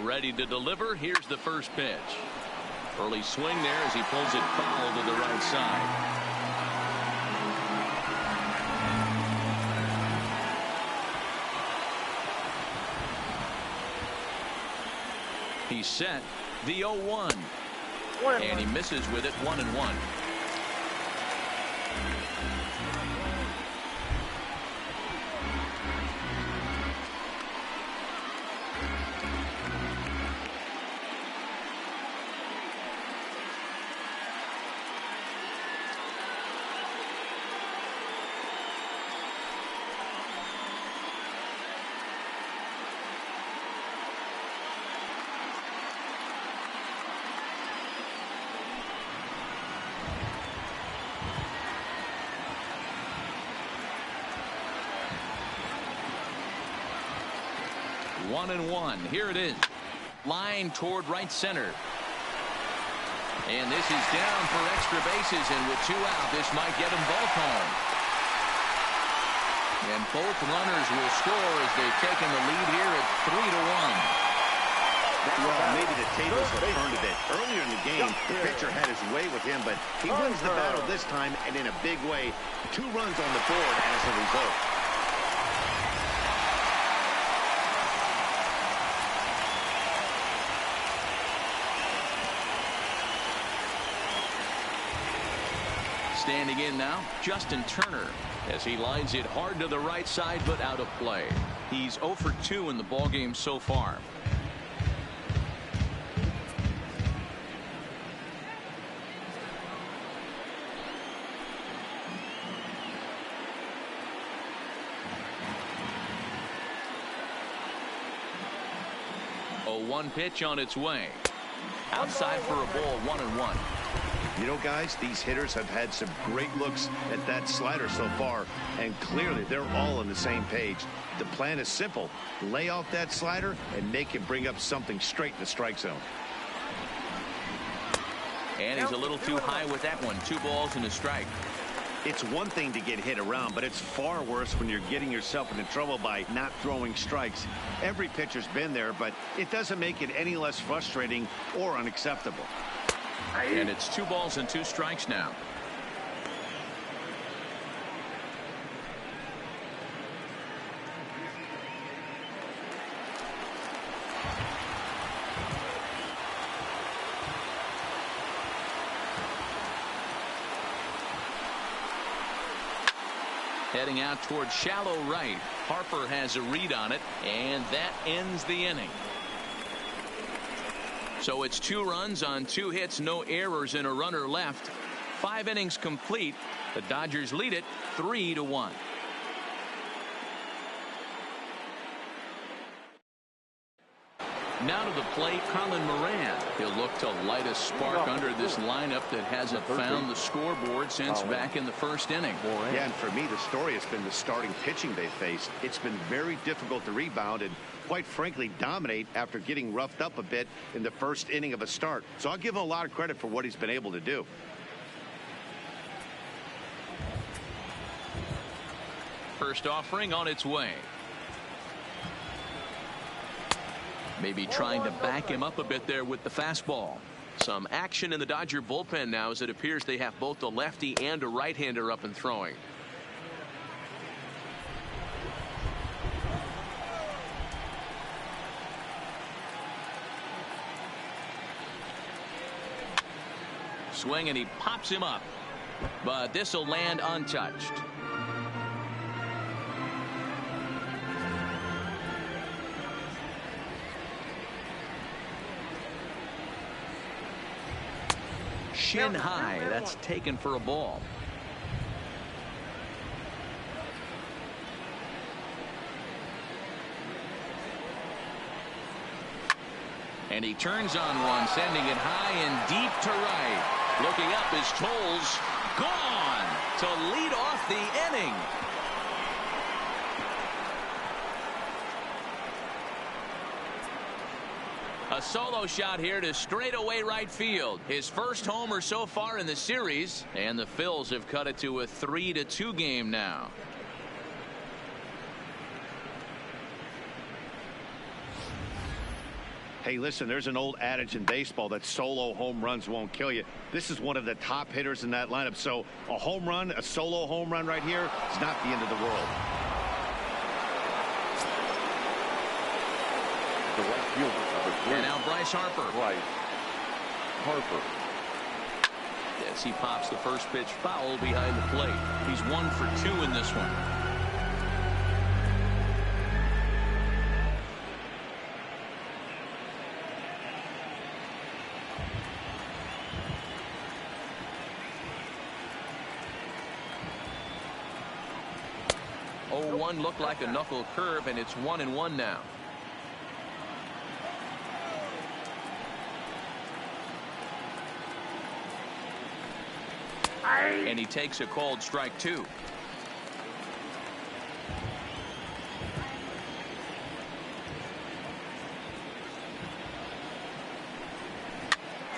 Ready to deliver. Here's the first pitch. Early swing there as he pulls it foul to the right side. He's set. The 0-1. And he misses with it. 1-1. One and one. Here it is. Line toward right center. And this is down for extra bases, and with 2 out, this might get them both home. And both runners will score as they've taken the lead here at 3-1. Well, maybe the tables have turned a bit. Earlier in the game, the pitcher had his way with him, but he wins the battle this time, and in a big way. 2 runs on the board as a result. Standing in now, Justin Turner, as he lines it hard to the right side, but out of play. He's 0 for 2 in the ballgame so far. A 1 pitch on its way. Outside for a ball, 1-1. You know, guys, these hitters have had some great looks at that slider so far, and clearly they're all on the same page. The plan is simple. Lay off that slider and make him bring up something straight in the strike zone. And he's a little too high with that one. 2 balls and a strike. It's one thing to get hit around, but it's far worse when you're getting yourself into trouble by not throwing strikes. Every pitcher's been there, but it doesn't make it any less frustrating or unacceptable. And it's 2 balls and 2 strikes now. Heading out towards shallow right. Harper has a read on it, and that ends the inning. So it's 2 runs on 2 hits, no errors, and a runner left. 5 innings complete. The Dodgers lead it 3-1. Now to the plate, Colin Moran. He'll look to light a spark under this lineup that hasn't found the scoreboard since back in the first inning. Yeah, and for me, the story has been the starting pitching they faced. It's been very difficult to rebound and, quite frankly, dominate after getting roughed up a bit in the first inning of a start. So I'll give him a lot of credit for what he's been able to do. First offering on its way. Maybe trying to back him up a bit there with the fastball. Some action in the Dodger bullpen now as it appears they have both a lefty and a right-hander up and throwing. Swing, and he pops him up. But this will land untouched. Shin high. That's taken for a ball. And he turns on one, sending it high and deep to right. Looking up is Toles. Gone to lead off the inning. A solo shot here to straightaway right field. His first homer so far in the series, and the Phils have cut it to a 3-2 game now. Hey, listen, there's an old adage in baseball that solo home runs won't kill you. This is one of the top hitters in that lineup. So a home run, a solo home run right here, is not the end of the world. The right fielder, number 3. And now Bryce Harper. Bryce Harper. Yes, he pops the first pitch foul behind the plate. He's 1 for 2 in this one. One looked like a knuckle curve, and it's 1-1 now. And he takes a called strike 2.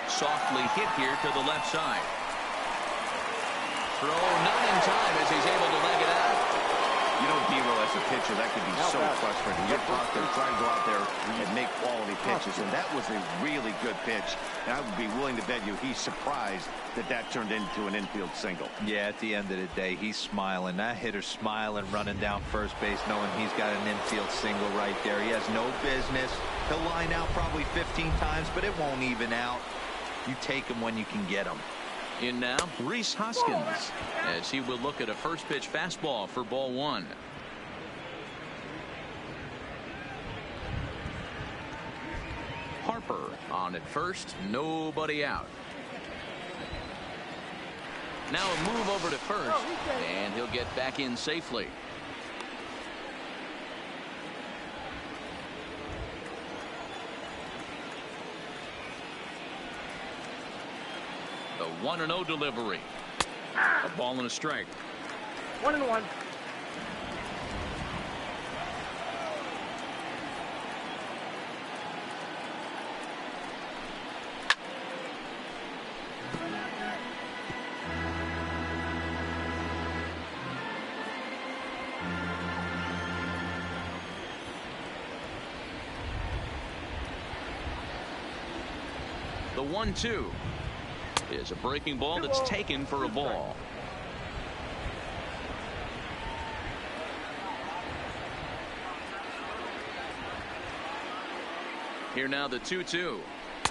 Softly hit here to the left side. Throw not in time as he's able to leg it out. You know, Dero, as a pitcher, that could be so frustrating. You're out there trying to go out there and make quality pitches, and that was a really good pitch. And I would be willing to bet you he's surprised that that turned into an infield single. Yeah, at the end of the day, he's smiling. That hitter's smiling, running down first base, knowing he's got an infield single right there. He has no business. He'll line out probably 15 times, but it won't even out. You take him when you can get him. In now, Rhys Hoskins, as he will look at a first pitch fastball for ball 1. Harper on at first, nobody out. Now a move over to first, and he'll get back in safely. The 1-0 delivery. A ball and a strike. 1-1. The 1-2 is a breaking ball that's taken for a ball. Here now the 2-2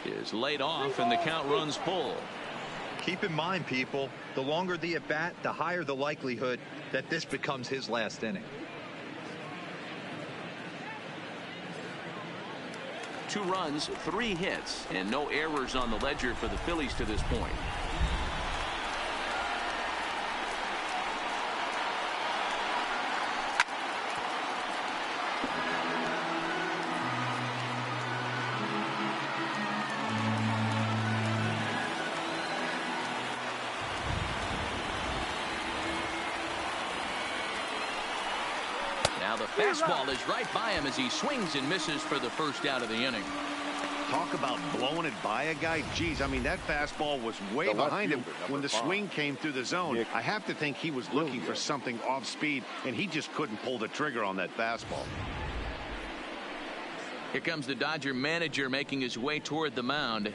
is laid off and the count runs full. Keep in mind, people, the longer the at bat, the higher the likelihood that this becomes his last inning. 2 runs, 3 hits, and no errors on the ledger for the Phillies to this point. Now the fastball is right by him as he swings and misses for the first out of the inning. Talk about blowing it by a guy. Geez, I mean, that fastball was way behind him when the swing came through the zone. I have to think he was looking for something off speed, and he just couldn't pull the trigger on that fastball. Here comes the Dodger manager making his way toward the mound,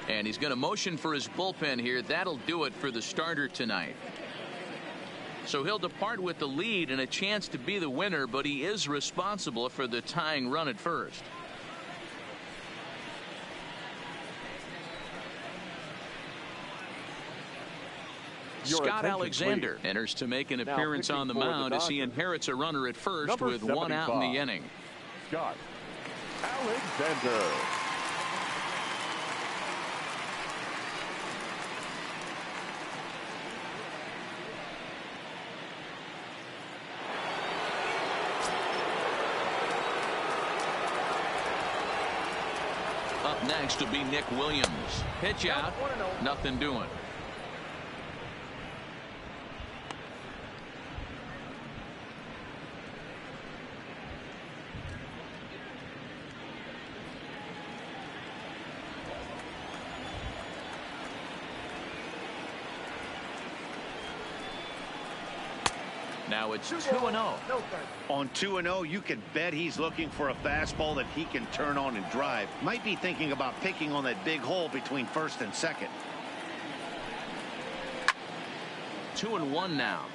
and he's going to motion for his bullpen here. That'll do it for the starter tonight. So he'll depart with the lead and a chance to be the winner, but he is responsible for the tying run at first. Scott Alexander enters to make an appearance on the mound as he inherits a runner at first with 1 out in the inning. Scott Alexander. Up next will be Nick Williams. Pitch out. Nothing doing. Now it's 2-0. On 2-0, you can bet he's looking for a fastball that he can turn on and drive. Might be thinking about picking on that big hole between first and second. 2-1 now.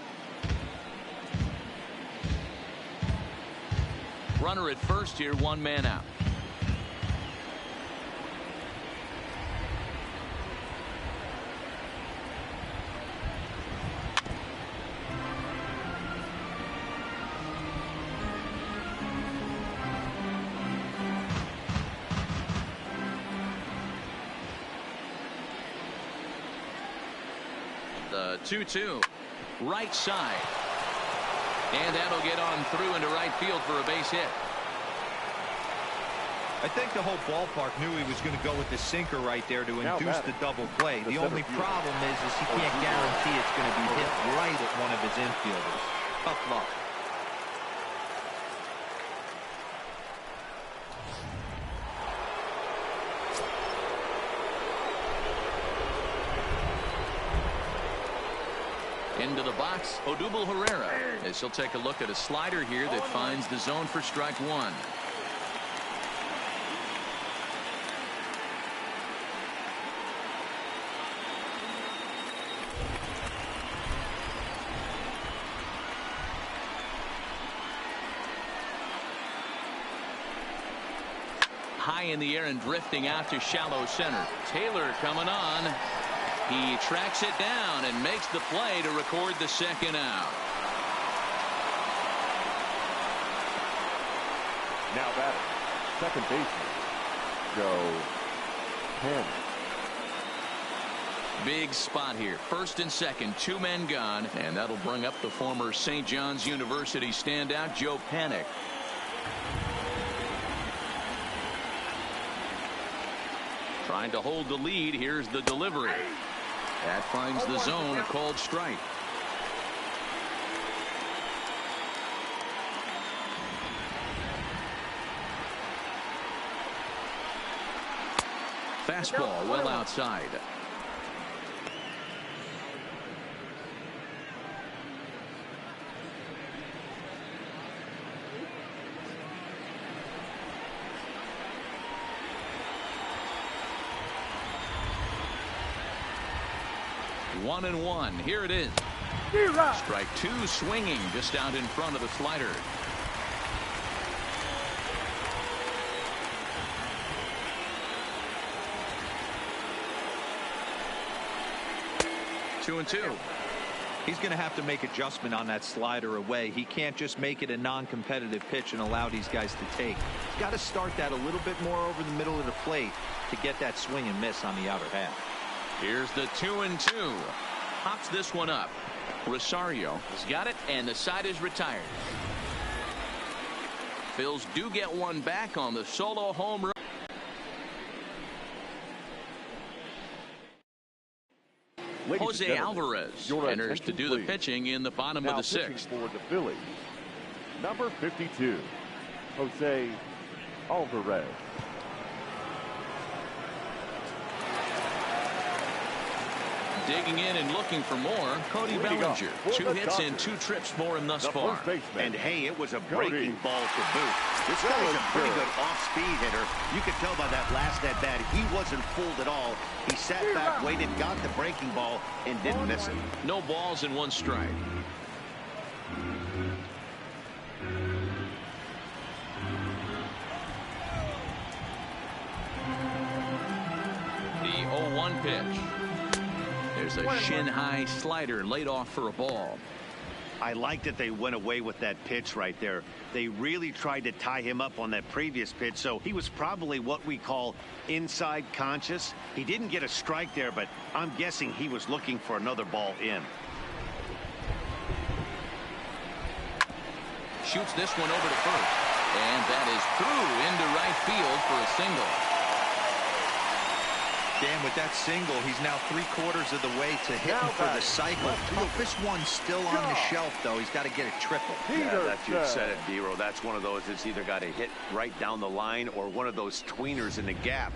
Runner at first here, 1 man out. The 2-2 right side, and that'll get on through into right field for a base hit. I think the whole ballpark knew he was going to go with the sinker right there to induce the double play. The only problem is he can't guarantee it's going to be hit right at one of his infielders. Tough luck. Into the box, Odubel Herrera, as he'll take a look at a slider here that finds the zone for strike 1. High in the air and drifting out to shallow center. Taylor coming on. He tracks it down and makes the play to record the second out. Now batting, second baseman, Joe Penn. Big spot here. First and second, 2 men gone, and that'll bring up the former St. John's University standout, Joe Panic. Trying to hold the lead. Here's the delivery. That finds the zone, a called strike. Fastball well outside. One and one. Here it is. Strike two, swinging just out in front of the slider. Two and two. He's going to have to make adjustment on that slider away. He can't just make it a non-competitive pitch and allow these guys to take. He's got to start that a little bit more over the middle of the plate to get that swing and miss on the outer half. Here's the 2-2. Pops this one up. Rosario has got it, and the side is retired. Phils do get one back on the solo home run. Jose Alvarez enters to do the pitching in the bottom of the sixth. For the Phillies, number 52, Jose Alvarez. Digging in and looking for more, Cody Bellinger. 2 hits and 2 trips for him thus far. And hey, it was a breaking ball to boot. This guy's a pretty good off-speed hitter. You could tell by that last at-bat, he wasn't fooled at all. He sat back, waited, got the breaking ball, and didn't miss it. No balls and 1 strike. The 0-1 pitch. There's a shin-high slider laid off for a ball. I like that they went away with that pitch right there. They really tried to tie him up on that previous pitch, so he was probably what we call inside conscious. He didn't get a strike there, but I'm guessing he was looking for another ball in. Shoots this one over to first, and that is through into right field for a single. Dan, with that single, he's now 3/4 of the way to hitting for the cycle. Toughest one still on the shelf, though. He's got to get a triple. Yeah, that's you said it, D-Row. That's one of those that's either got to hit right down the line or one of those tweeners in the gap.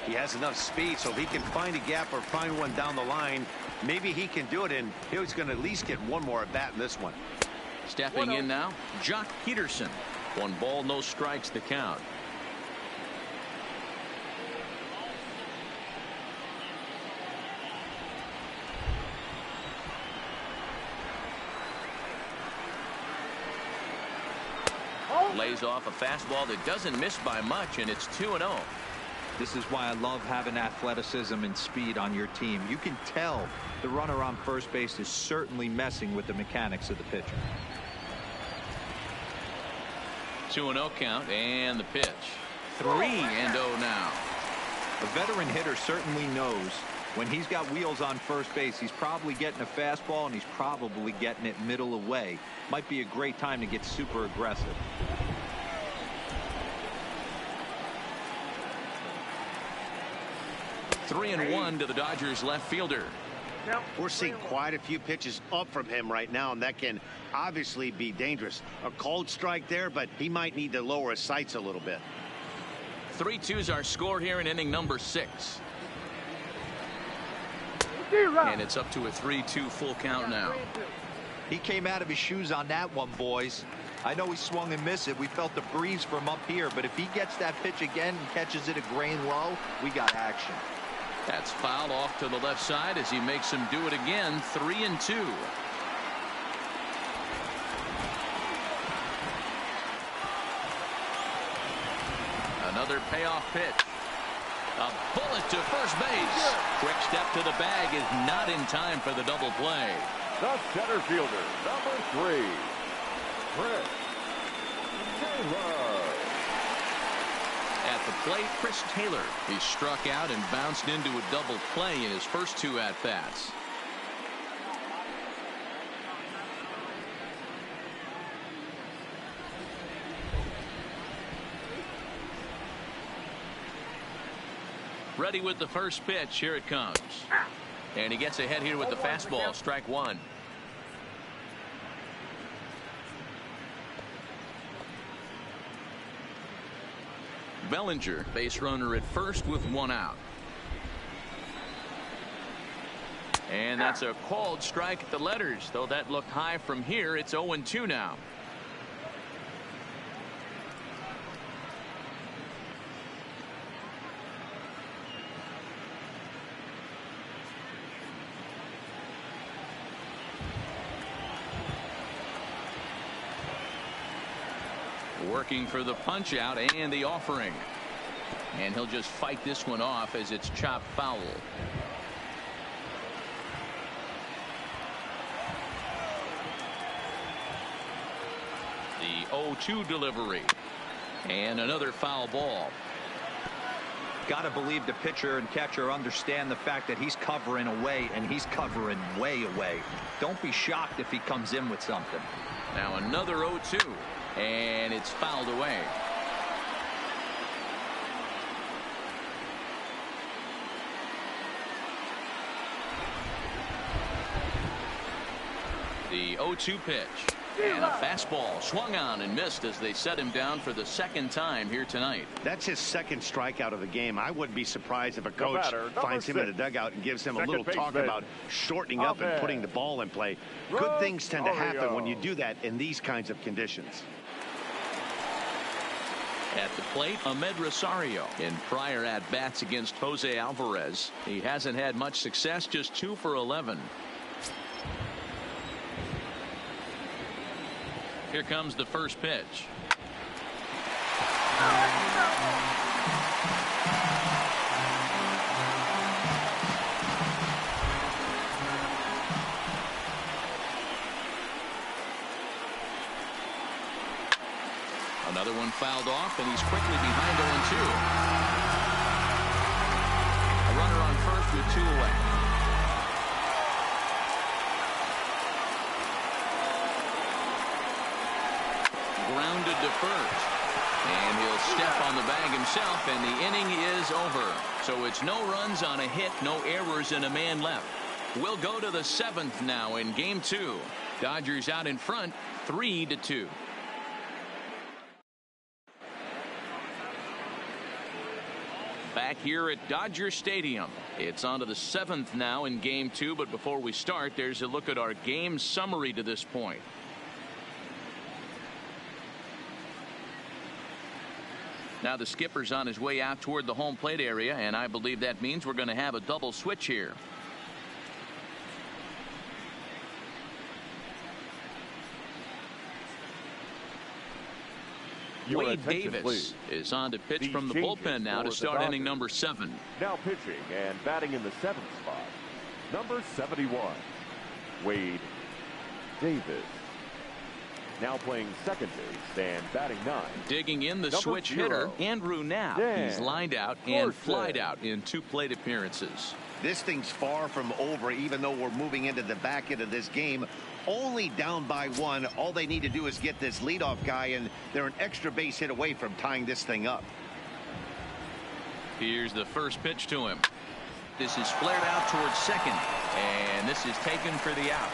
He has enough speed, so if he can find a gap or find one down the line, maybe he can do it, and he's going to at least get one more at bat in this one. Stepping in now, Jock Peterson. 1 ball, no strikes, the count. Lays off a fastball that doesn't miss by much, and it's 2-0. This is why I love having athleticism and speed on your team. You can tell the runner on first base is certainly messing with the mechanics of the pitcher. 2-0 count, and the pitch. 3-0 now. A veteran hitter certainly knows when he's got wheels on first base, he's probably getting a fastball, and he's probably getting it middle away. Might be a great time to get super aggressive. Three and 1 to the Dodgers left fielder. We're seeing quite a few pitches up from him right now, and that can obviously be dangerous. A cold strike there, but he might need to lower his sights a little bit. 3-2's our score here in inning number 6. And it's up to a 3-2 full count now. He came out of his shoes on that one, boys. I know he swung and missed it. We felt the breeze from up here, but if he gets that pitch again and catches it a grain low, we got action. That's foul off to the left side as he makes him do it again. 3-2. Another payoff pitch. A bullet to first base. Quick step to the bag is not in time for the double play. The center fielder, number 3, Chris Taylor. At the plate, Chris Taylor. He struck out and bounced into a double play in his first 2 at-bats. Ready with the first pitch. Here it comes. And he gets ahead here with the fastball. Strike one. Bellinger, base runner at first with one out. And that's a called strike at the letters, though that looked high from here. It's 0-2 now. Working for the punch out and the offering. And he'll just fight this one off as it's chopped foul. The 0-2 delivery. And another foul ball. Got to believe the pitcher and catcher understand the fact that he's covering away, and he's covering way away. Don't be shocked if he comes in with something. Now another 0-2. And it's fouled away. The 0-2 pitch. And a fastball swung on and missed as they set him down for the second time here tonight. That's his second strikeout of the game. I wouldn't be surprised if a coach finds him in the dugout and gives him a little talk about shortening up and putting the ball in play. Good things tend to happen when you do that in these kinds of conditions. At the plate, Ahmed Rosario. In prior at-bats against Jose Alvarez, he hasn't had much success, just 2 for 11. Here comes the first pitch. Another one fouled off, and he's quickly behind 0-2. A runner on first with 2 away. Grounded to first. And he'll step on the bag himself, and the inning is over. So it's no runs on a hit, no errors, and a man left. We'll go to the 7th now in Game 2. Dodgers out in front, 3-2. Back here at Dodger Stadium. It's on to the 7th now in Game 2, but before we start, there's a look at our game summary to this point. Now the skipper's on his way out toward the home plate area, and I believe that means we're going to have a double switch here. Wade Davis is on to pitch from the bullpen now to start inning number 7. Now pitching and batting in the 7th spot, number 71, Wade Davis. Now playing second base and batting 9. Digging in the switch hitter, Andrew Knapp. He's lined out and flied out in 2 plate appearances. This thing's far from over, even though we're moving into the back end of this game. Only down by 1. All they need to do is get this leadoff guy, and they're an extra base hit away from tying this thing up. Here's the first pitch to him. This is flared out towards second, and this is taken for the out.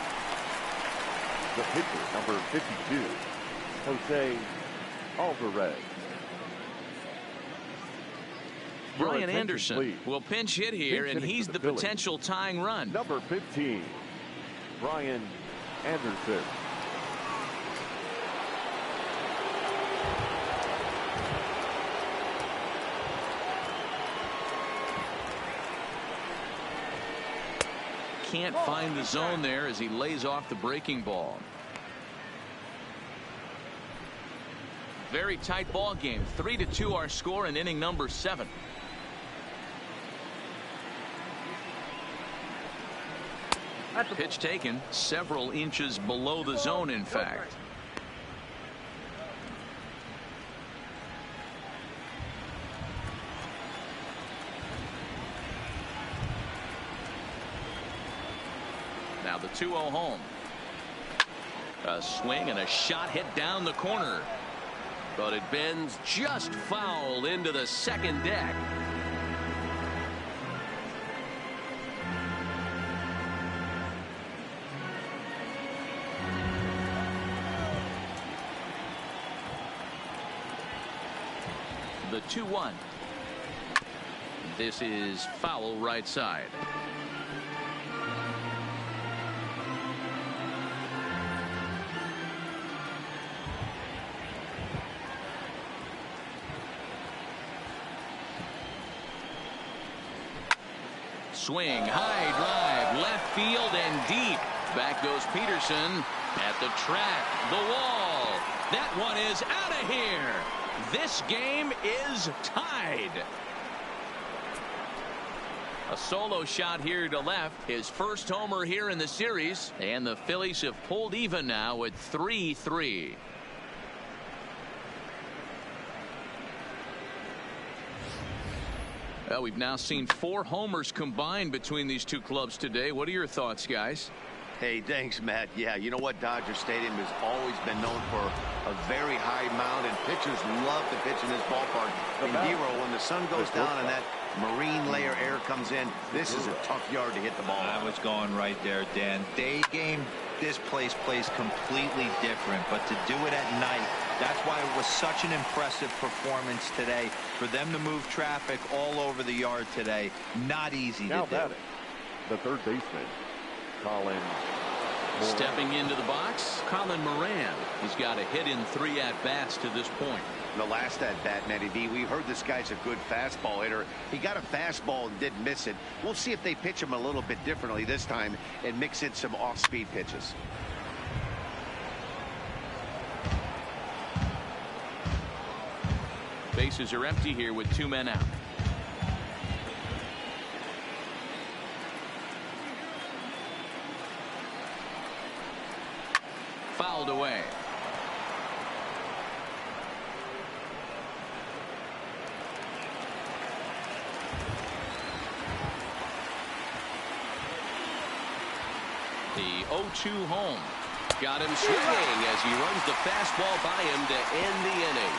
The pitcher, number 52, Jose Alvarez. Brian Anderson will pinch hit here, and he's the potential tying run. Number 15, Brian Anderson. Can't find the zone there as he lays off the breaking ball. Very tight ball game. 3-2 our score in inning number 7. Pitch taken several inches below the zone, in fact. Now the 2-0 home. A swing and a shot hit down the corner. But it bends just foul into the second deck. The 2-1. This is foul right side. Swing, high drive, left field and deep. Back goes Peterson at the track, the wall. That one is out of here. This game is tied. A solo shot here to left. His first homer here in the series. And the Phillies have pulled even now at 3-3. Well, we've now seen 4 homers combined between these two clubs today. What are your thoughts, guys? Hey, thanks, Matt. Yeah, you know what? Dodger Stadium has always been known for a very high mound, and pitchers love to pitch in this ballpark. In Hero, when the sun goes down and that marine layer air comes in, this is a tough yard to hit the ball. I was going right there, Dan. Day game, this place plays completely different, but to do it at night, that's why it was such an impressive performance today. For them to move traffic all over the yard today, not easy to do. The third baseman, Colin Moran. Stepping into the box, Colin Moran. He's got a hit in 3 at-bats to this point. The last at-bat, Matty V, we heard this guy's a good fastball hitter. He got a fastball and didn't miss it. We'll see if they pitch him a little bit differently this time and mix in some off-speed pitches. Bases are empty here with 2 men out. Fouled away. The 0-2 home. Got him swinging as he runs the fastball by him to end the inning.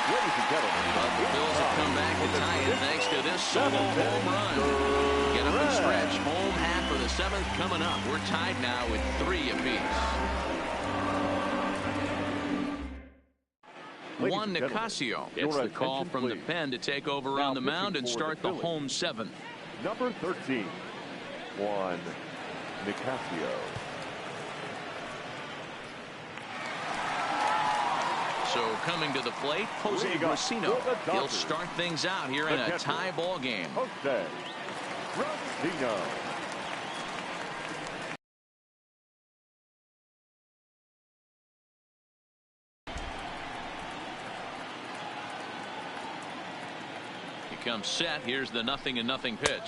Ladies and gentlemen, But the Bills have come back to tie it thanks to this solo home run. Get up and stretch. Home half of the 7th coming up. We're tied now with 3 apiece. Juan Nicasio gets the call from the pen to take over on the mound and start the home 7th. Number 13, Juan Nicasio. So coming to the plate, Jose Racino. He'll start things out here in a tie ball game. Jose Racino. He comes set. Here's the 0-0 pitch.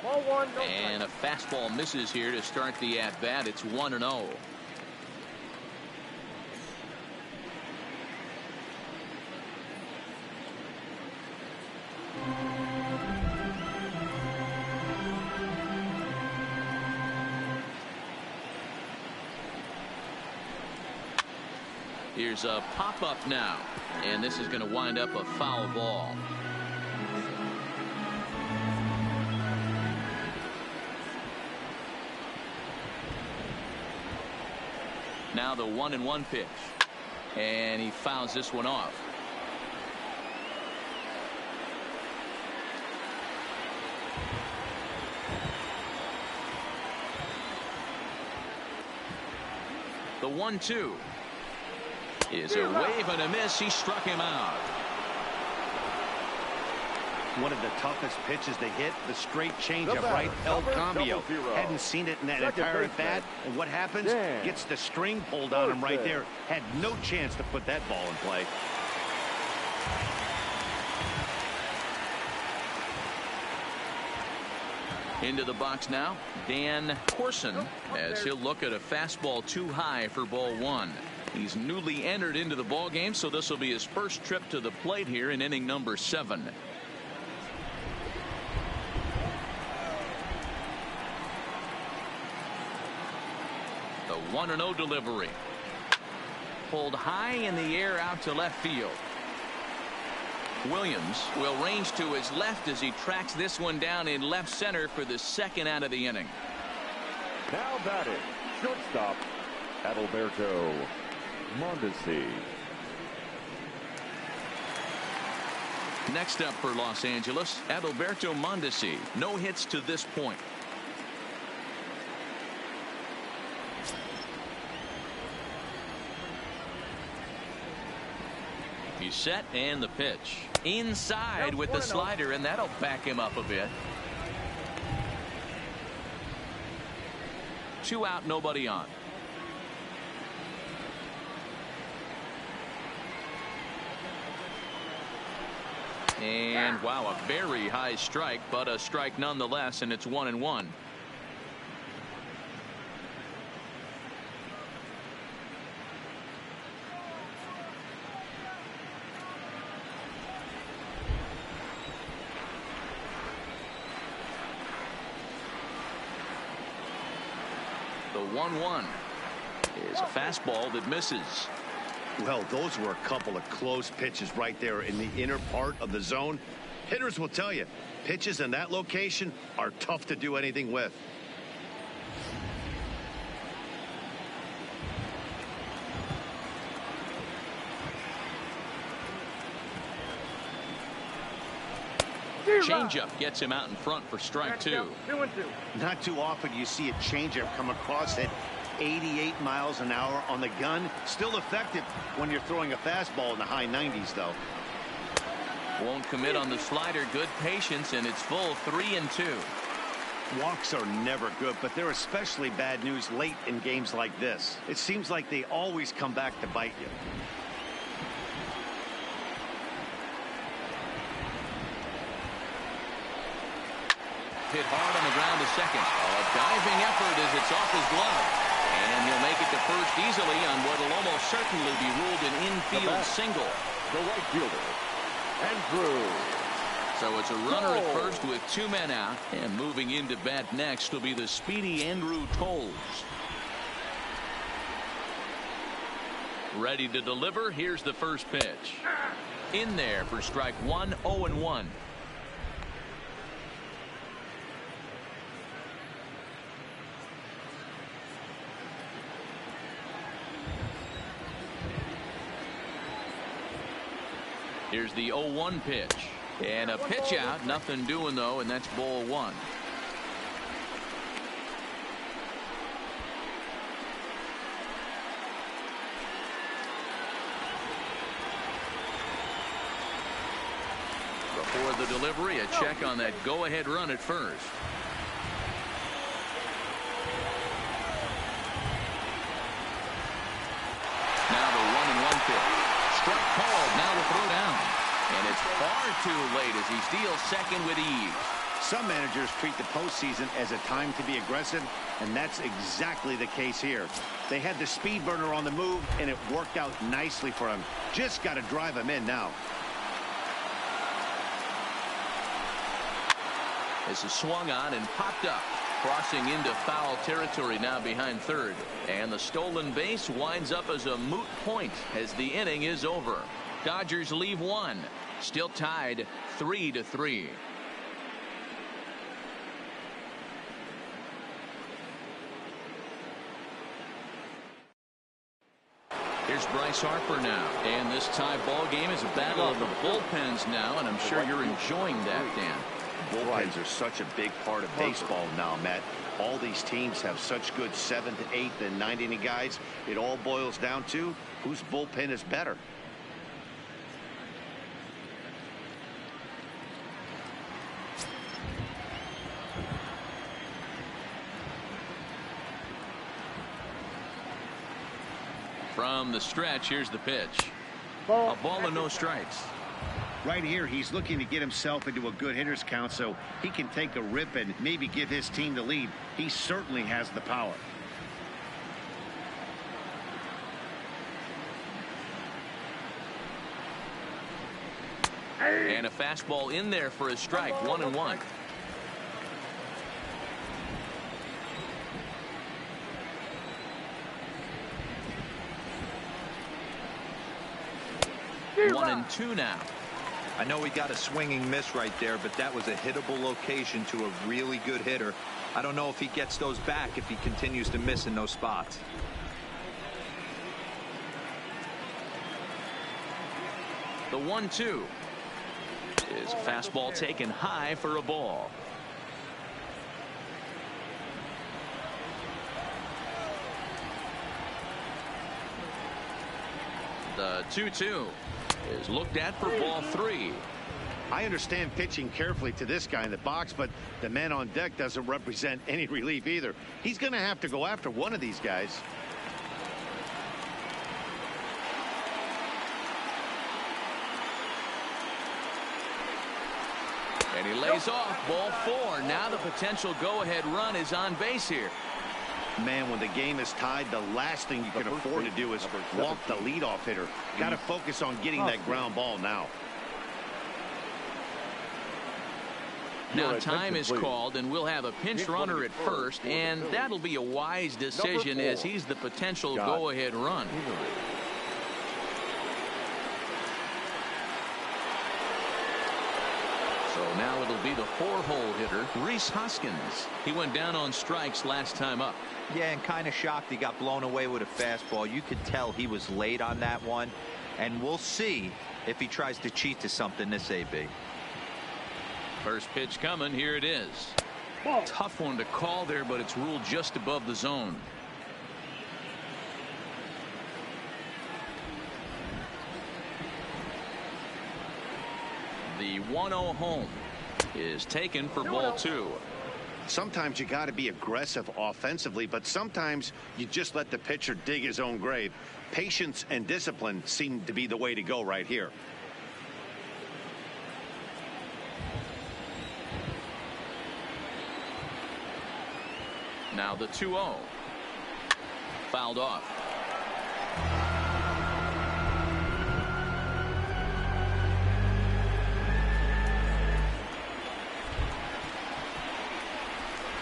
Ball 1, no And a fastball misses here to start the at-bat. It's 1-0. Here's a pop-up now, and this is going to wind up a foul ball. Now the 1-1 pitch, and he fouls this one off. The 1-2 is a wave and a miss. He struck him out. One of the toughest pitches they hit, the straight changeup, right? El Cambio. Hadn't seen it in that entire at bat. And what happens? Gets the string pulled on him right there. Had no chance to put that ball in play. Into the box now, Dan Corson, as he'll look at a fastball too high for ball 1. He's newly entered into the ball game, so this will be his first trip to the plate here in inning number 7. The 1-0 delivery. Pulled high in the air out to left field. Williams will range to his left as he tracks this one down in left center for the 2nd out of the inning. Now batting, shortstop, Adalberto Mondesi. Next up for Los Angeles, Adalberto Mondesi. No hits to this point. He's set, and the pitch. Inside with the slider, and that'll back him up a bit. 2 out, nobody on. And wow, a very high strike, but a strike nonetheless, and it's 1-1. The 1-1 is a fastball that misses. Well, those were a couple of close pitches right there in the inner part of the zone. Hitters will tell you, pitches in that location are tough to do anything with. Changeup gets him out in front for strike 2. 2-2. Not too often you see a changeup come across at 88 miles an hour on the gun. Still effective when you're throwing a fastball in the high 90s, though. Won't commit on the slider. Good patience, and it's full 3-2. Walks are never good, but they're especially bad news late in games like this. It seems like they always come back to bite you. Hit hard on the ground to second. A diving effort as it's off his glove. And he'll make it to first easily on what will almost certainly be ruled an infield single. The right fielder, Andrew. So it's a runner at first with 2 men out. And moving into bat next will be the speedy Andrew Tolles. Ready to deliver. Here's the first pitch. In there for strike 1, 0-1. Here's the 0-1 pitch. And a pitch out. Nothing doing, though, and that's ball 1. Before the delivery, a check on that go-ahead run at first. Now the 1-1 pitch. Strike called. Now the throw down. And it's far too late as he steals second with ease. Some managers treat the postseason as a time to be aggressive, and that's exactly the case here. They had the speed burner on the move, and it worked out nicely for him. Just got to drive him in now. This is swung on and popped up. Crossing into foul territory now behind third. And the stolen base winds up as a moot point as the inning is over. Dodgers leave 1. Still tied 3-3. Here's Bryce Harper now. And this tie ball game is a battle of the bullpens now, and I'm sure you're enjoying that, Dan. Bullpens are such a big part of baseball now, Matt. All these teams have such good 7th, 8th, and 9th inning guys. It all boils down to whose bullpen is better. From the stretch, here's the pitch. A ball and no strikes. Right here, he's looking to get himself into a good hitter's count so he can take a rip and maybe give his team the lead. He certainly has the power. And a fastball in there for a strike. 1-1. One and two now. I know he got a swinging miss right there, but that was a hittable location to a really good hitter. I don't know if he gets those back if he continues to miss in those spots. The 1-2. is a fastball taken high for a ball. The 2-2 is looked at for ball 3. I understand pitching carefully to this guy in the box, but the man on deck doesn't represent any relief either. He's going to have to go after one of these guys. And he lays off ball 4. Now the potential go-ahead run is on base here. Man, when the game is tied, the last thing you can afford to do is walk the leadoff hitter. Got to focus on getting that ground ball now. Now time is called, and we'll have a pinch runner at first, and that'll be a wise decision as he's the potential go-ahead run. So now it'll be the 4-hole hitter, Rhys Hoskins. He went down on strikes last time up. Yeah, and kind of shocked he got blown away with a fastball. You could tell he was late on that one, and we'll see if he tries to cheat to something this AB. First pitch coming. Here it is. Tough one to call there, but it's ruled just above the zone. The 1-0 home is taken for ball 2. Sometimes you got to be aggressive offensively, but sometimes you just let the pitcher dig his own grave. Patience and discipline seem to be the way to go right here. Now the 2-0. Fouled off.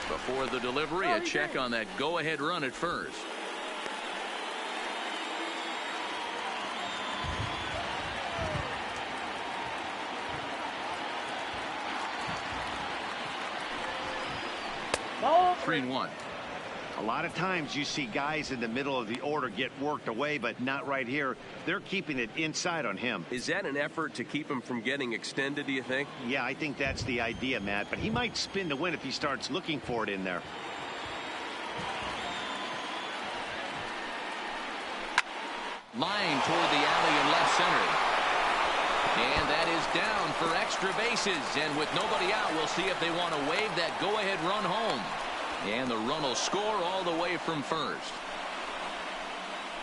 Before the delivery, a check on that go-ahead run at first. Ball 3-1. A lot of times you see guys in the middle of the order get worked away, but not right here. They're keeping it inside on him. Is that an effort to keep him from getting extended, do you think? Yeah, I think that's the idea, Matt, but he might spin to win if he starts looking for it in there. Line toward the alley in left center. And that is down for extra bases. And with nobody out, we'll see if they want to wave that go-ahead run home. And the run will score all the way from first.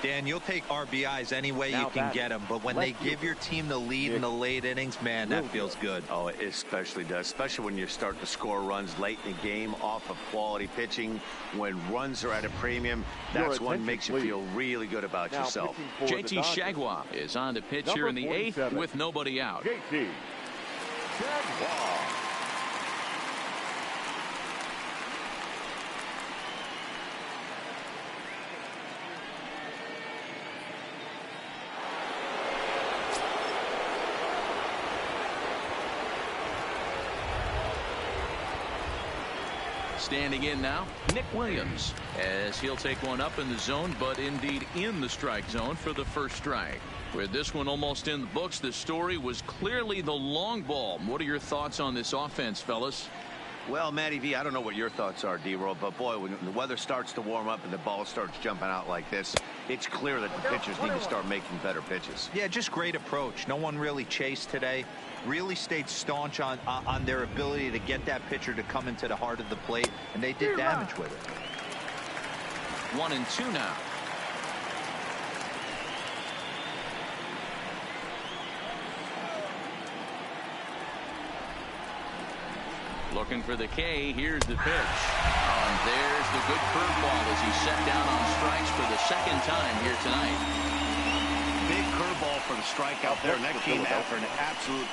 Dan, you'll take RBIs any way you can get them, but when they give your team the lead in the late innings, man, that feels good. Oh, it especially does, especially when you start to score runs late in the game off of quality pitching. When runs are at a premium, that's what makes you feel really good about yourself. JT Chagua is on the pitch here in the 8th with nobody out. JT Chagua. Standing in now, Nick Williams, as he'll take one up in the zone, but indeed in the strike zone for the first strike. With this one almost in the books, the story was clearly the long ball. What are your thoughts on this offense, fellas? Well, Matty V, I don't know what your thoughts are, D-Roll, but boy, when the weather starts to warm up and the ball starts jumping out like this, it's clear that the pitchers need to start making better pitches. Yeah, just great approach. No one really chased today. Really stayed staunch on their ability to get that pitcher to come into the heart of the plate, and they did damage with it. 1-2 now. Looking for the K. Here's the pitch. And there's the good curveball as he's set down on strikes for the second time here tonight. Big curveball for the strikeout there, and that came after an absolute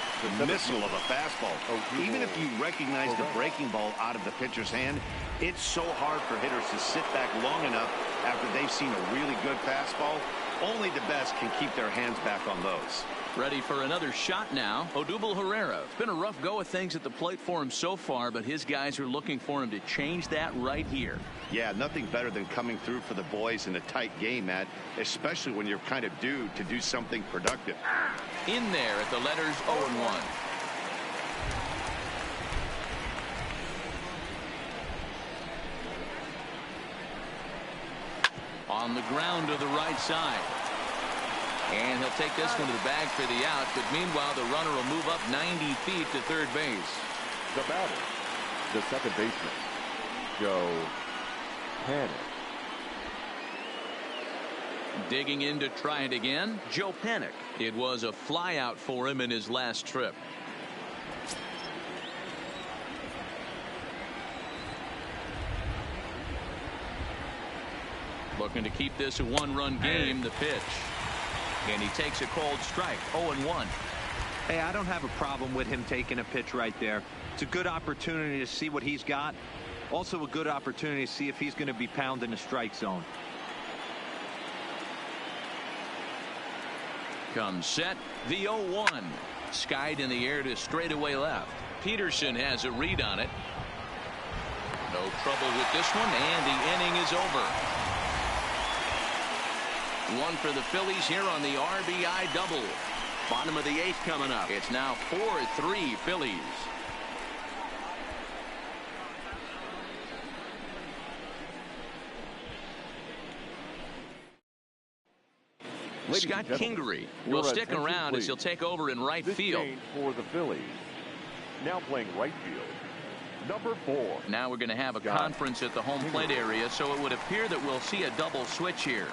missile of a fastball. Even if you recognize the breaking ball out of the pitcher's hand, it's so hard for hitters to sit back long enough after they've seen a really good fastball. Only the best can keep their hands back on those. Ready for another shot now. Odubel Herrera. It's been a rough go of things at the plate for him so far, but his guys are looking for him to change that right here. Yeah, nothing better than coming through for the boys in a tight game, Matt, especially when you're kind of due to do something productive. In there at the letters 0-1. On the ground to the right side. And he'll take this one to the bag for the out. But meanwhile, the runner will move up 90 feet to third base. The batter, the second baseman, Joe Panic. Digging in to try it again, Joe Panic. It was a fly out for him in his last trip. Looking to keep this a one-run game. The pitch. And he takes a cold strike. 0-1. Hey, I don't have a problem with him taking a pitch right there. It's a good opportunity to see what he's got. Also a good opportunity to see if he's going to be pounding the strike zone. Comes set. The 0-1. Skied in the air to straightaway left. Peterson has a read on it. No trouble with this one, and the inning is over. One for the Phillies here on the RBI double. Bottom of the 8th coming up. It's now 4-3 Phillies. Scott Kingery will stick around as he'll take over in right field. For the Phillies. Now playing right field. Number 4. Now we're going to have a conference at the home plate area, so it would appear that we'll see a double switch here.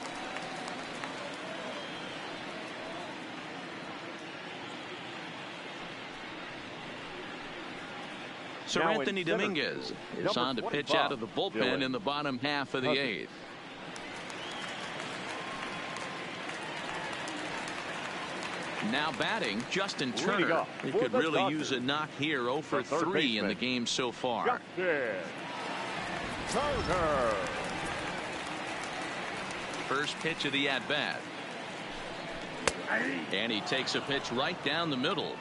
Sir Anthony Dominguez is on to pitch out of the bullpen in the bottom half of the 8th. Now batting, Justin Turner. He could really use a knock here. 0 for 3 in the game so far. Turner. First pitch of the at-bat. And he takes a pitch right down the middle.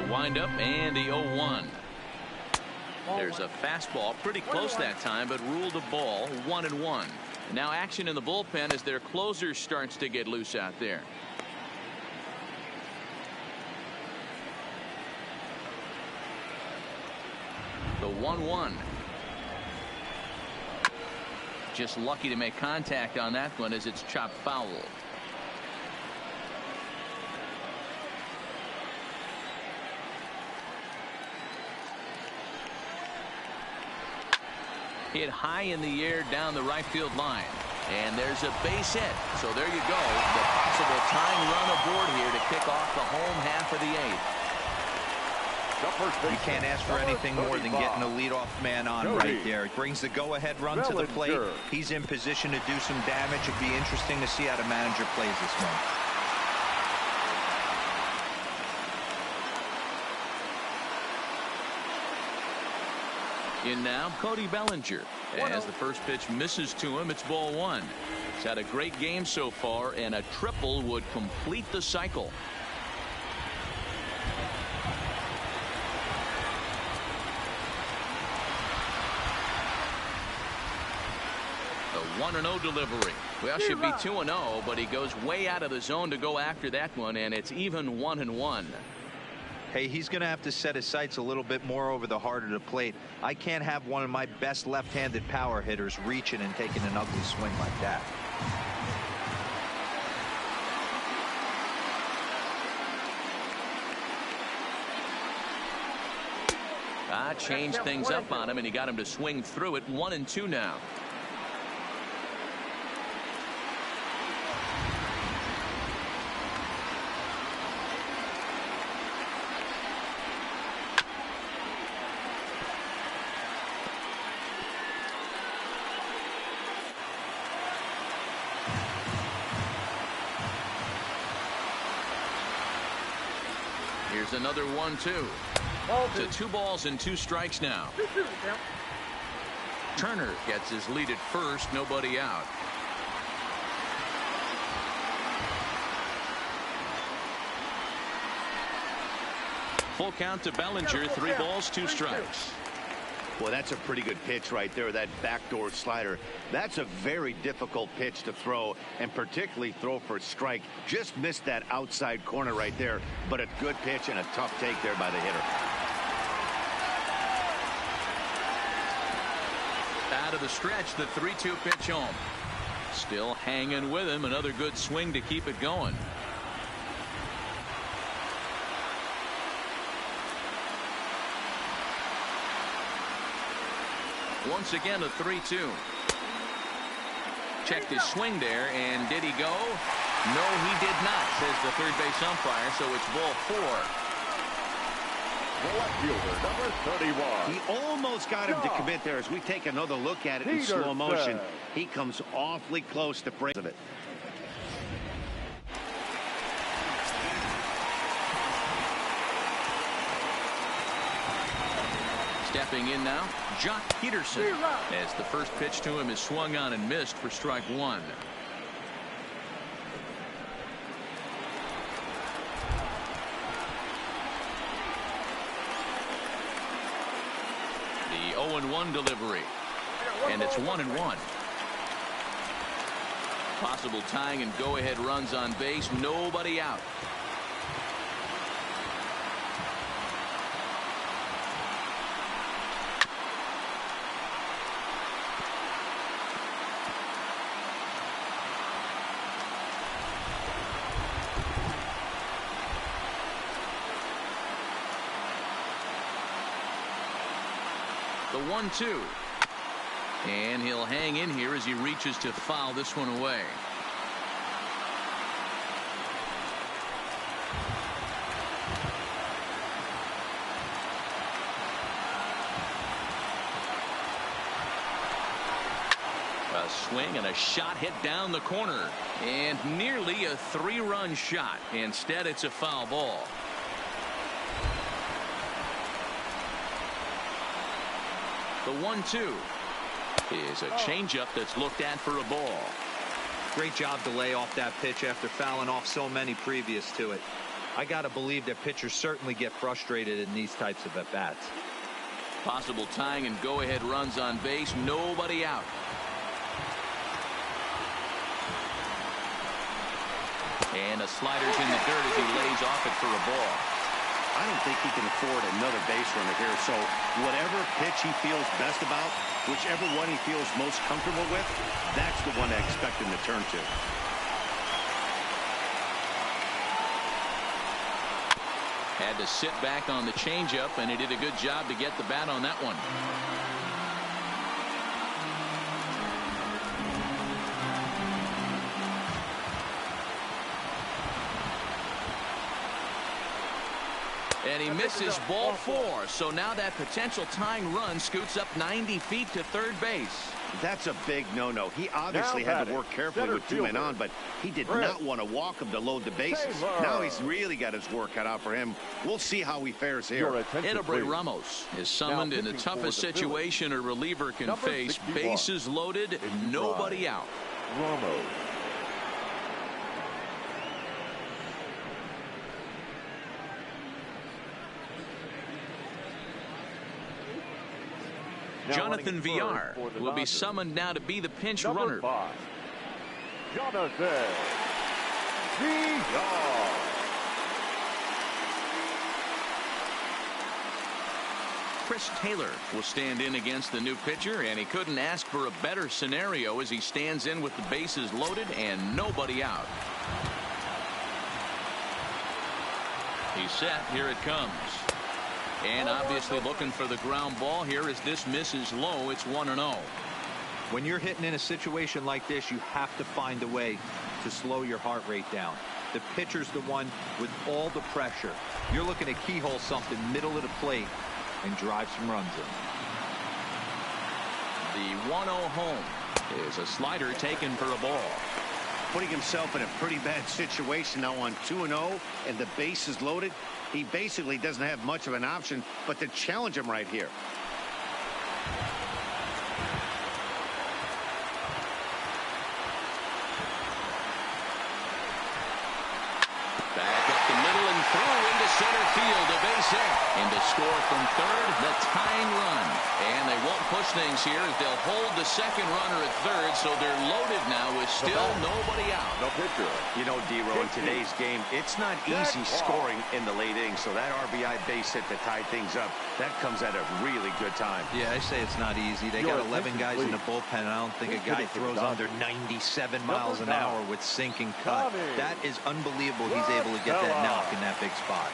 Windup and the 0-1. There's a fastball pretty close that time, but ruled a ball. 1-1. Now action in the bullpen as their closer starts to get loose out there. The 1-1. Just lucky to make contact on that one as it's chopped foul. Hit high in the air down the right field line. And there's a base hit. So there you go. The possible tying run aboard here to kick off the home half of the 8th. You can't ask for anything more than getting a leadoff man on right there. It brings the go-ahead run to the plate. He's in position to do some damage. It'd be interesting to see how the manager plays this one. In now, Cody Bellinger. As the first pitch misses to him, it's ball 1. He's had a great game so far, and a triple would complete the cycle. The 1-0 delivery. Well, should be 2-0, but he goes way out of the zone to go after that one, and it's even 1-1. Hey, he's going to have to set his sights a little bit more over the heart of the plate. I can't have one of my best left-handed power hitters reaching and taking an ugly swing like that. Changed things up on him, and he got him to swing through it. 1-2 now. Here's another 1-2. To 2 balls and 2 strikes now. Turner gets his lead at first, nobody out. Full count to Bellinger, 3 balls, 2 strikes. Well, that's a pretty good pitch right there, that backdoor slider. That's a very difficult pitch to throw, and particularly throw for a strike. Just missed that outside corner right there, but a good pitch and a tough take there by the hitter. Out of the stretch, the 3-2 pitch home. Still hanging with him. Another good swing to keep it going. Once again, a 3-2. Checked his swing there, and did he go? No, he did not, says the third base umpire, so it's ball 4. The left fielder, number 31. He almost got him to commit there. As we take another look at it in slow motion, he comes awfully close to break of it. Stepping in now, Jock Peterson, as the first pitch to him is swung on and missed for strike 1. The 0-1 delivery, and it's 1-1. Possible tying and go-ahead runs on base, nobody out. The 1-2, and he'll hang in here as he reaches to foul this one away. A swing and a shot hit down the corner, and nearly a 3-run shot. Instead, it's a foul ball. The 1-2 is a changeup that's looked at for a ball. Great job to lay off that pitch after fouling off so many previous to it. I got to believe that pitchers certainly get frustrated in these types of at-bats. Possible tying and go-ahead runs on base, nobody out. And a slider's in the dirt as he lays off it for a ball. I don't think he can afford another base runner here, so whatever pitch he feels best about, whichever one he feels most comfortable with, that's the one I expect him to turn to. Had to sit back on the changeup, and he did a good job to get the bat on that one. And he misses ball 4, so now that potential tying run scoots up 90 feet to third base. That's a big no-no. He obviously had to work carefully with 2 men on, but he did not want to walk him to load the bases. Now he's really got his work cut out for him. We'll see how he fares here. Edebray Ramos is summoned in the toughest situation a reliever can face. Bases loaded, nobody out. Ramos. Jonathan Villar will be summoned now to be the pinch runner. 5, Jonathan Villar. Chris Taylor will stand in against the new pitcher, and he couldn't ask for a better scenario as he stands in with the bases loaded and nobody out. He's set. Here it comes. And obviously looking for the ground ball here as this misses low. It's 1-0. When you're hitting in a situation like this, you have to find a way to slow your heart rate down. The pitcher's the one with all the pressure. You're looking to keyhole something middle of the plate and drive some runs in. The 1-0 home is a slider taken for a ball. Putting himself in a pretty bad situation now on 2-0 and the base is loaded. He basically doesn't have much of an option but to challenge him right here. Back up the middle and through into center field, a base hit. And to score from third, the tying run. And they won't push things here as they'll hold the second runner at third, so they're loaded now with still nobody out. No pitcher. You know, D-Row, in today's game, it's not easy scoring in the late innings, so that RBI base hit to tie things up, that comes at a really good time. Yeah, I say it's not easy. They got 11 guys in the bullpen, and I don't think a guy throws under 97 miles an hour with sink and cut. That is unbelievable he's able to get that knock in that big spot.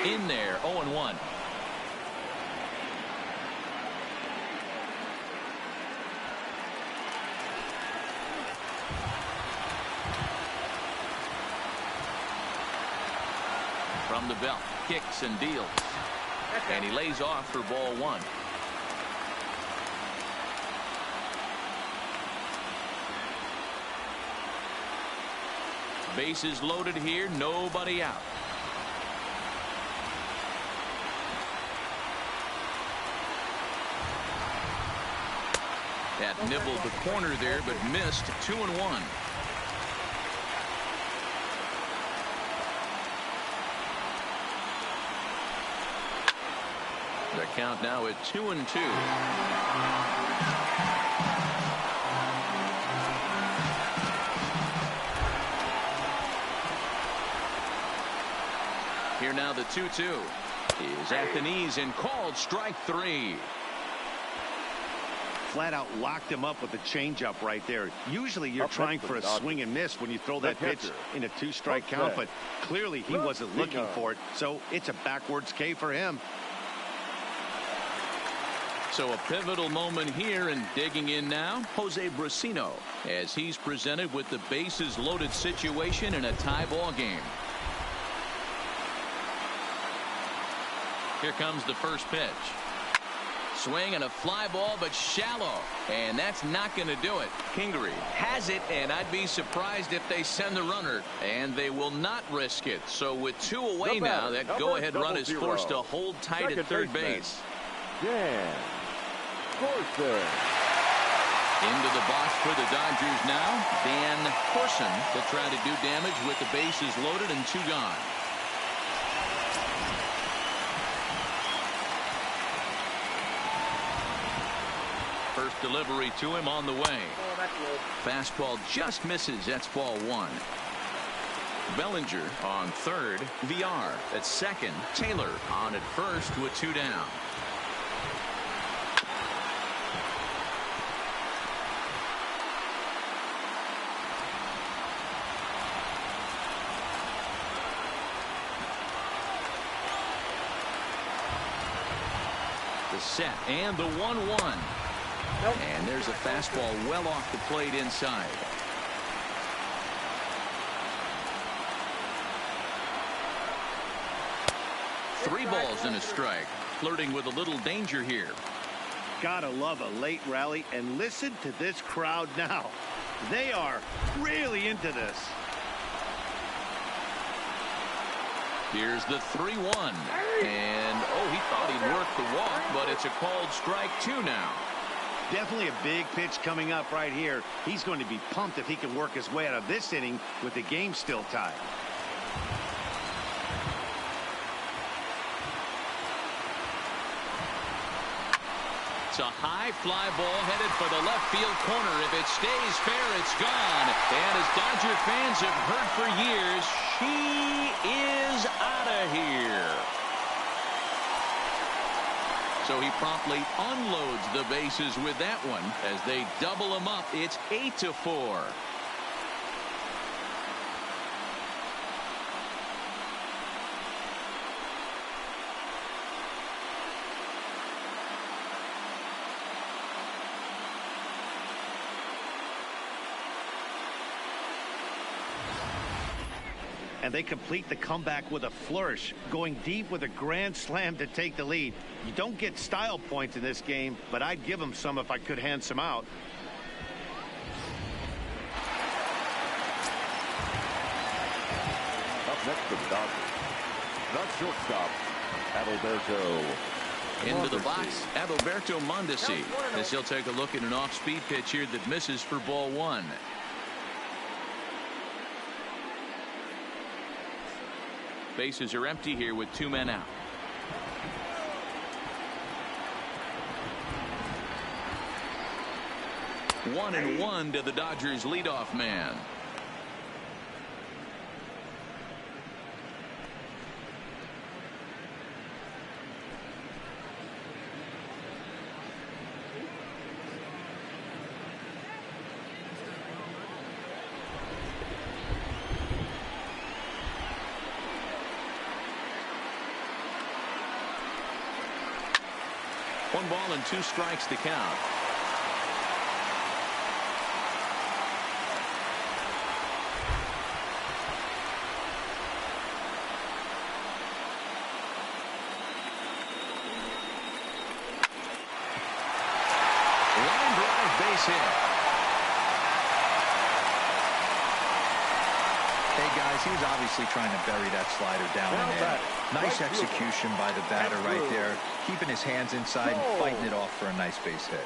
In there, 0-1. From the belt, kicks and deals. And he lays off for ball one. Bases loaded here, nobody out. That nibbled the corner there, but missed. 2-1. The count now at 2-2. Here now the 2-2 is at the knees and called strike three. Flat out locked him up with the changeup right there. Usually you're trying for a swing and miss when you throw that pitch in a two-strike count, but clearly he wasn't looking for it, so it's a backwards K for him. So a pivotal moment here, and digging in now, Jose Brasino, as he's presented with the bases loaded situation in a tie ball game. Here comes the first pitch. Swing and a fly ball, but shallow, and that's not going to do it. Kingery has it, and I'd be surprised if they send the runner, and they will not risk it. So with two away now, that go-ahead run is forced to hold tight at third base. Yeah. Corson. Into the box for the Dodgers now. Van Corson to try to do damage with the bases loaded and two gone. First delivery to him on the way. Fastball just misses. That's ball one. Bellinger on third. VR at second. Taylor on at first with two down. The set and the 1-1. And there's a fastball well off the plate inside. Three balls and a strike. Flirting with a little danger here. Gotta love a late rally, and listen to this crowd now. They are really into this. Here's the 3-1. And he thought he'd work the walk, but it's a called strike two now. Definitely a big pitch coming up right here. He's going to be pumped if he can work his way out of this inning with the game still tied. It's a high fly ball headed for the left field corner. If it stays fair, it's gone. And as Dodger fans have heard for years, she is out of here. So he promptly unloads the bases with that one. As they double him up, it's 8-4. And they complete the comeback with a flourish, going deep with a grand slam to take the lead. You don't get style points in this game, but I'd give them some if I could hand some out. Up next for the Dodgers, the shortstop, Adalberto Into the box, Adalberto Mondesi, as he'll take a look at an off-speed pitch here that misses for ball one. Bases are empty here with 2 men out. One and one to the Dodgers leadoff man. One ball and 2 strikes to count. Line drive, base hit. Hey guys, he was obviously trying to bury that slider down and in. Nice execution by the batter right there, keeping his hands inside and fighting it off for a nice base hit.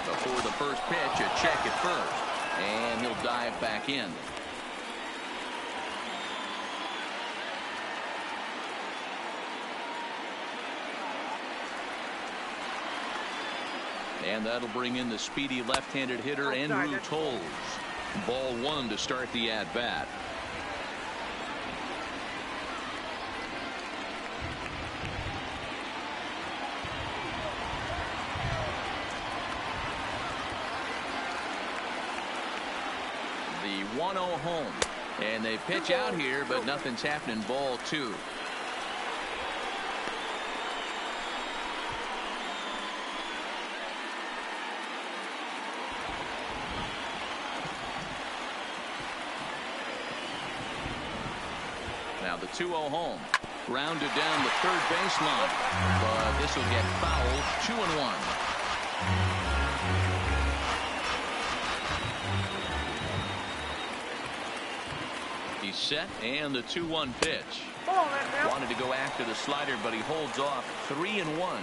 Before the first pitch, a check at first, and he'll dive back in. And that'll bring in the speedy left-handed hitter Andrew Toles. Ball one to start the at-bat. The 1-0 home. And they pitch out here, but nothing's happening. Ball two. Now the 2-0 home. Grounded down the third baseline. But this will get fouled. 2-1. He's set, and the 2-1 pitch. Wanted to go after the slider, but he holds off. 3-1.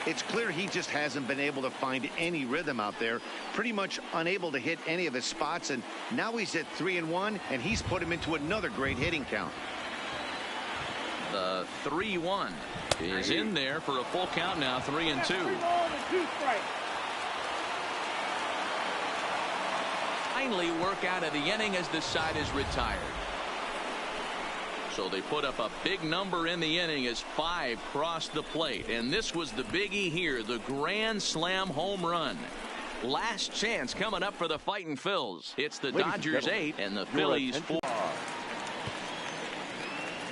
It's clear he just hasn't been able to find any rhythm out there. Pretty much unable to hit any of his spots, and now he's at 3-1, and he's put him into another great hitting count. The 3-1 is in there for a full count now. 3-2. Finally work out of the inning as the side is retired. So they put up a big number in the inning as 5 crossed the plate. And this was the biggie here, the grand slam home run. Last chance coming up for the Fightin' Phils. It's the Dodgers 8 and the Phillies 4.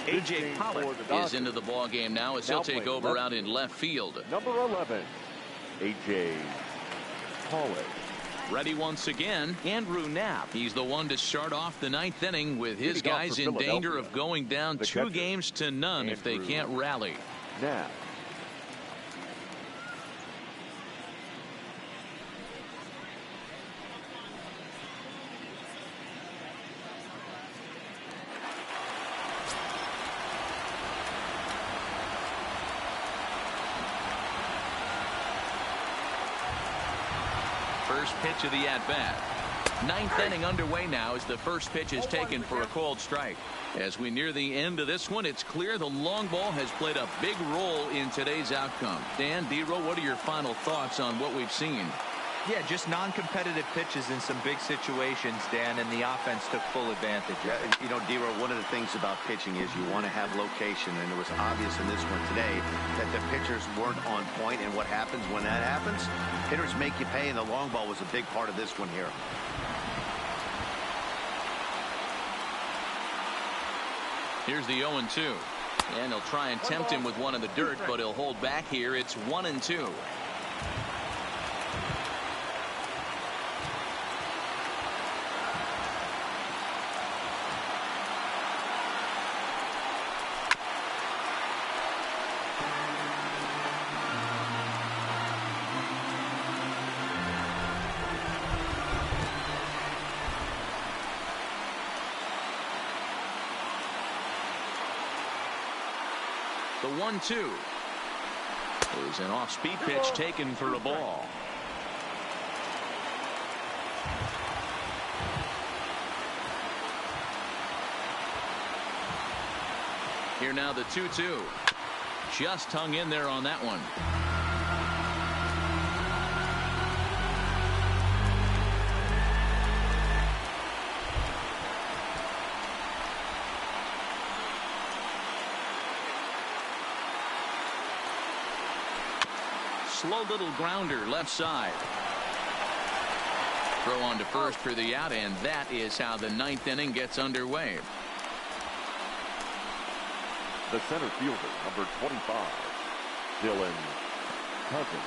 A.J. Pollock is into the ball game now as he'll take over out in left field. Number 11, A.J. Pollock. Ready once again, Andrew Knapp. He's the one to start off the 9th inning with his guys in danger of going down 2 games to none if they can't rally. Knapp. First pitch of the at-bat. 9th inning underway now as the first pitch is taken for a called strike. As we near the end of this one, it's clear the long ball has played a big role in today's outcome. Dan, D-Roll, what are your final thoughts on what we've seen? Yeah, just non-competitive pitches in some big situations, Dan, and the offense took full advantage. Yeah, you know, D-Roll, one of the things about pitching is you want to have location, and it was obvious in this one today that the pitchers weren't on point, and what happens when that happens? Hitters make you pay, and the long ball was a big part of this one here. Here's the 0-2. And he'll try and tempt him with one in the dirt, but he'll hold back here. It's 1-2. The 1-2 is an off-speed pitch taken for a ball. Here now the 2-2. Just hung in there on that one. Slow little grounder left side. Throw on to first for the out, and that is how the 9th inning gets underway. The center fielder, number 25, Dylan Cousins.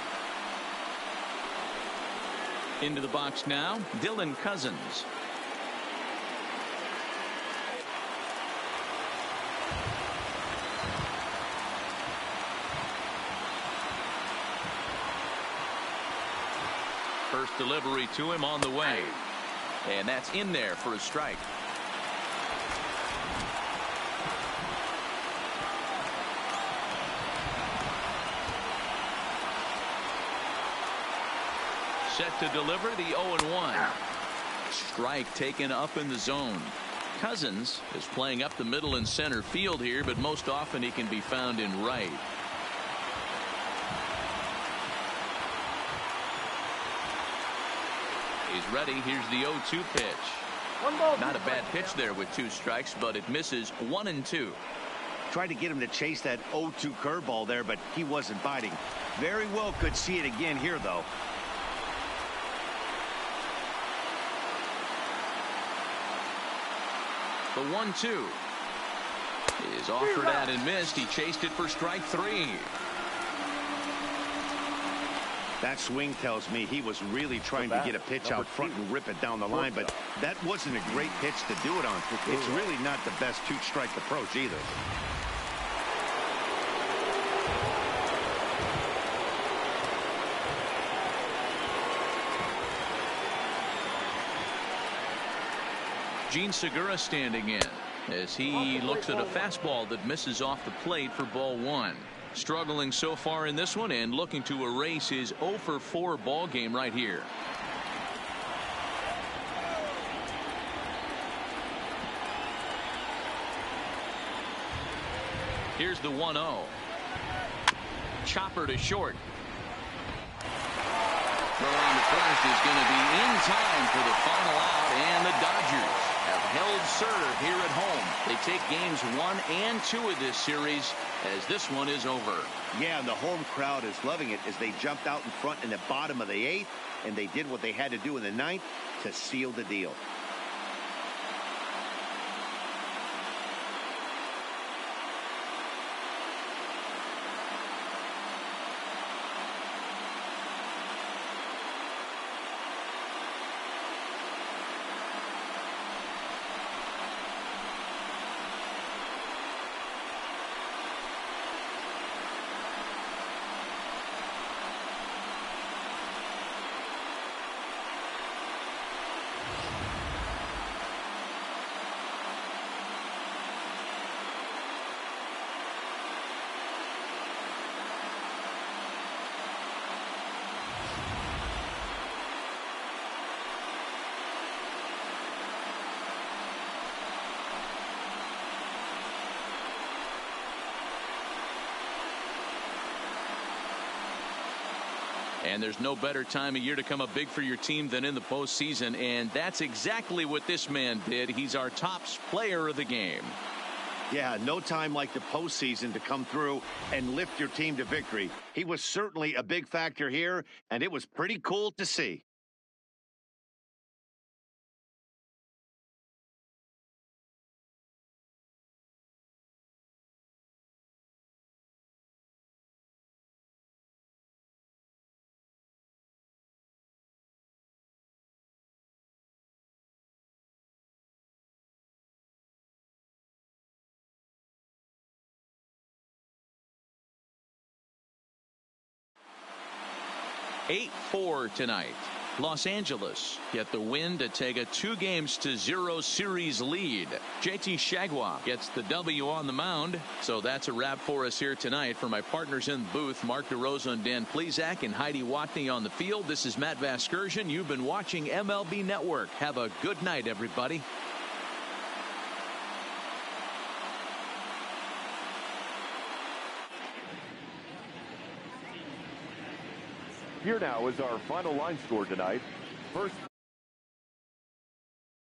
Into the box now, Dylan Cousins. First delivery to him on the way. And that's in there for a strike. Set to deliver the 0-1. Strike taken up in the zone. Cousins is playing up the middle and center field here, but most often he can be found in right. He's ready. Here's the 0-2 pitch. Not a bad pitch there with 2 strikes, but it misses 1-2. Tried to get him to chase that 0-2 curveball there, but he wasn't biting. Very well could see it again here, though. The 1-2 is offered at and missed. He chased it for strike 3. That swing tells me he was really trying to get a pitch out front and rip it down the line, but that wasn't a great pitch to do it on. It's really not the best 2-strike approach either. Gene Segura standing in as he looks at a fastball that misses off the plate for ball 1. Struggling so far in this one and looking to erase his 0-for-4 ball game right here. Here's the 1-0. Chopper to short. Throw on to first is going to be in time for the final out, and the Dodgers have held serve here at home. They take games 1 and 2 of this series as this one is over. Yeah, and the home crowd is loving it as they jumped out in front in the bottom of the 8th, and they did what they had to do in the 9th to seal the deal. And there's no better time of year to come up big for your team than in the postseason, and that's exactly what this man did. He's our top player of the game. Yeah, no time like the postseason to come through and lift your team to victory. He was certainly a big factor here, and it was pretty cool to see. Eight 4 tonight. Los Angeles get the win to take a 2-0 series lead. JT Shagwa gets the W on the mound. So that's a wrap for us here tonight. For my partners in the booth, Mark DeRosa and Dan Plesac and Heidi Watney on the field, this is Matt Vasgersian. You've been watching MLB Network. Have a good night, everybody. Here now is our final line score tonight. First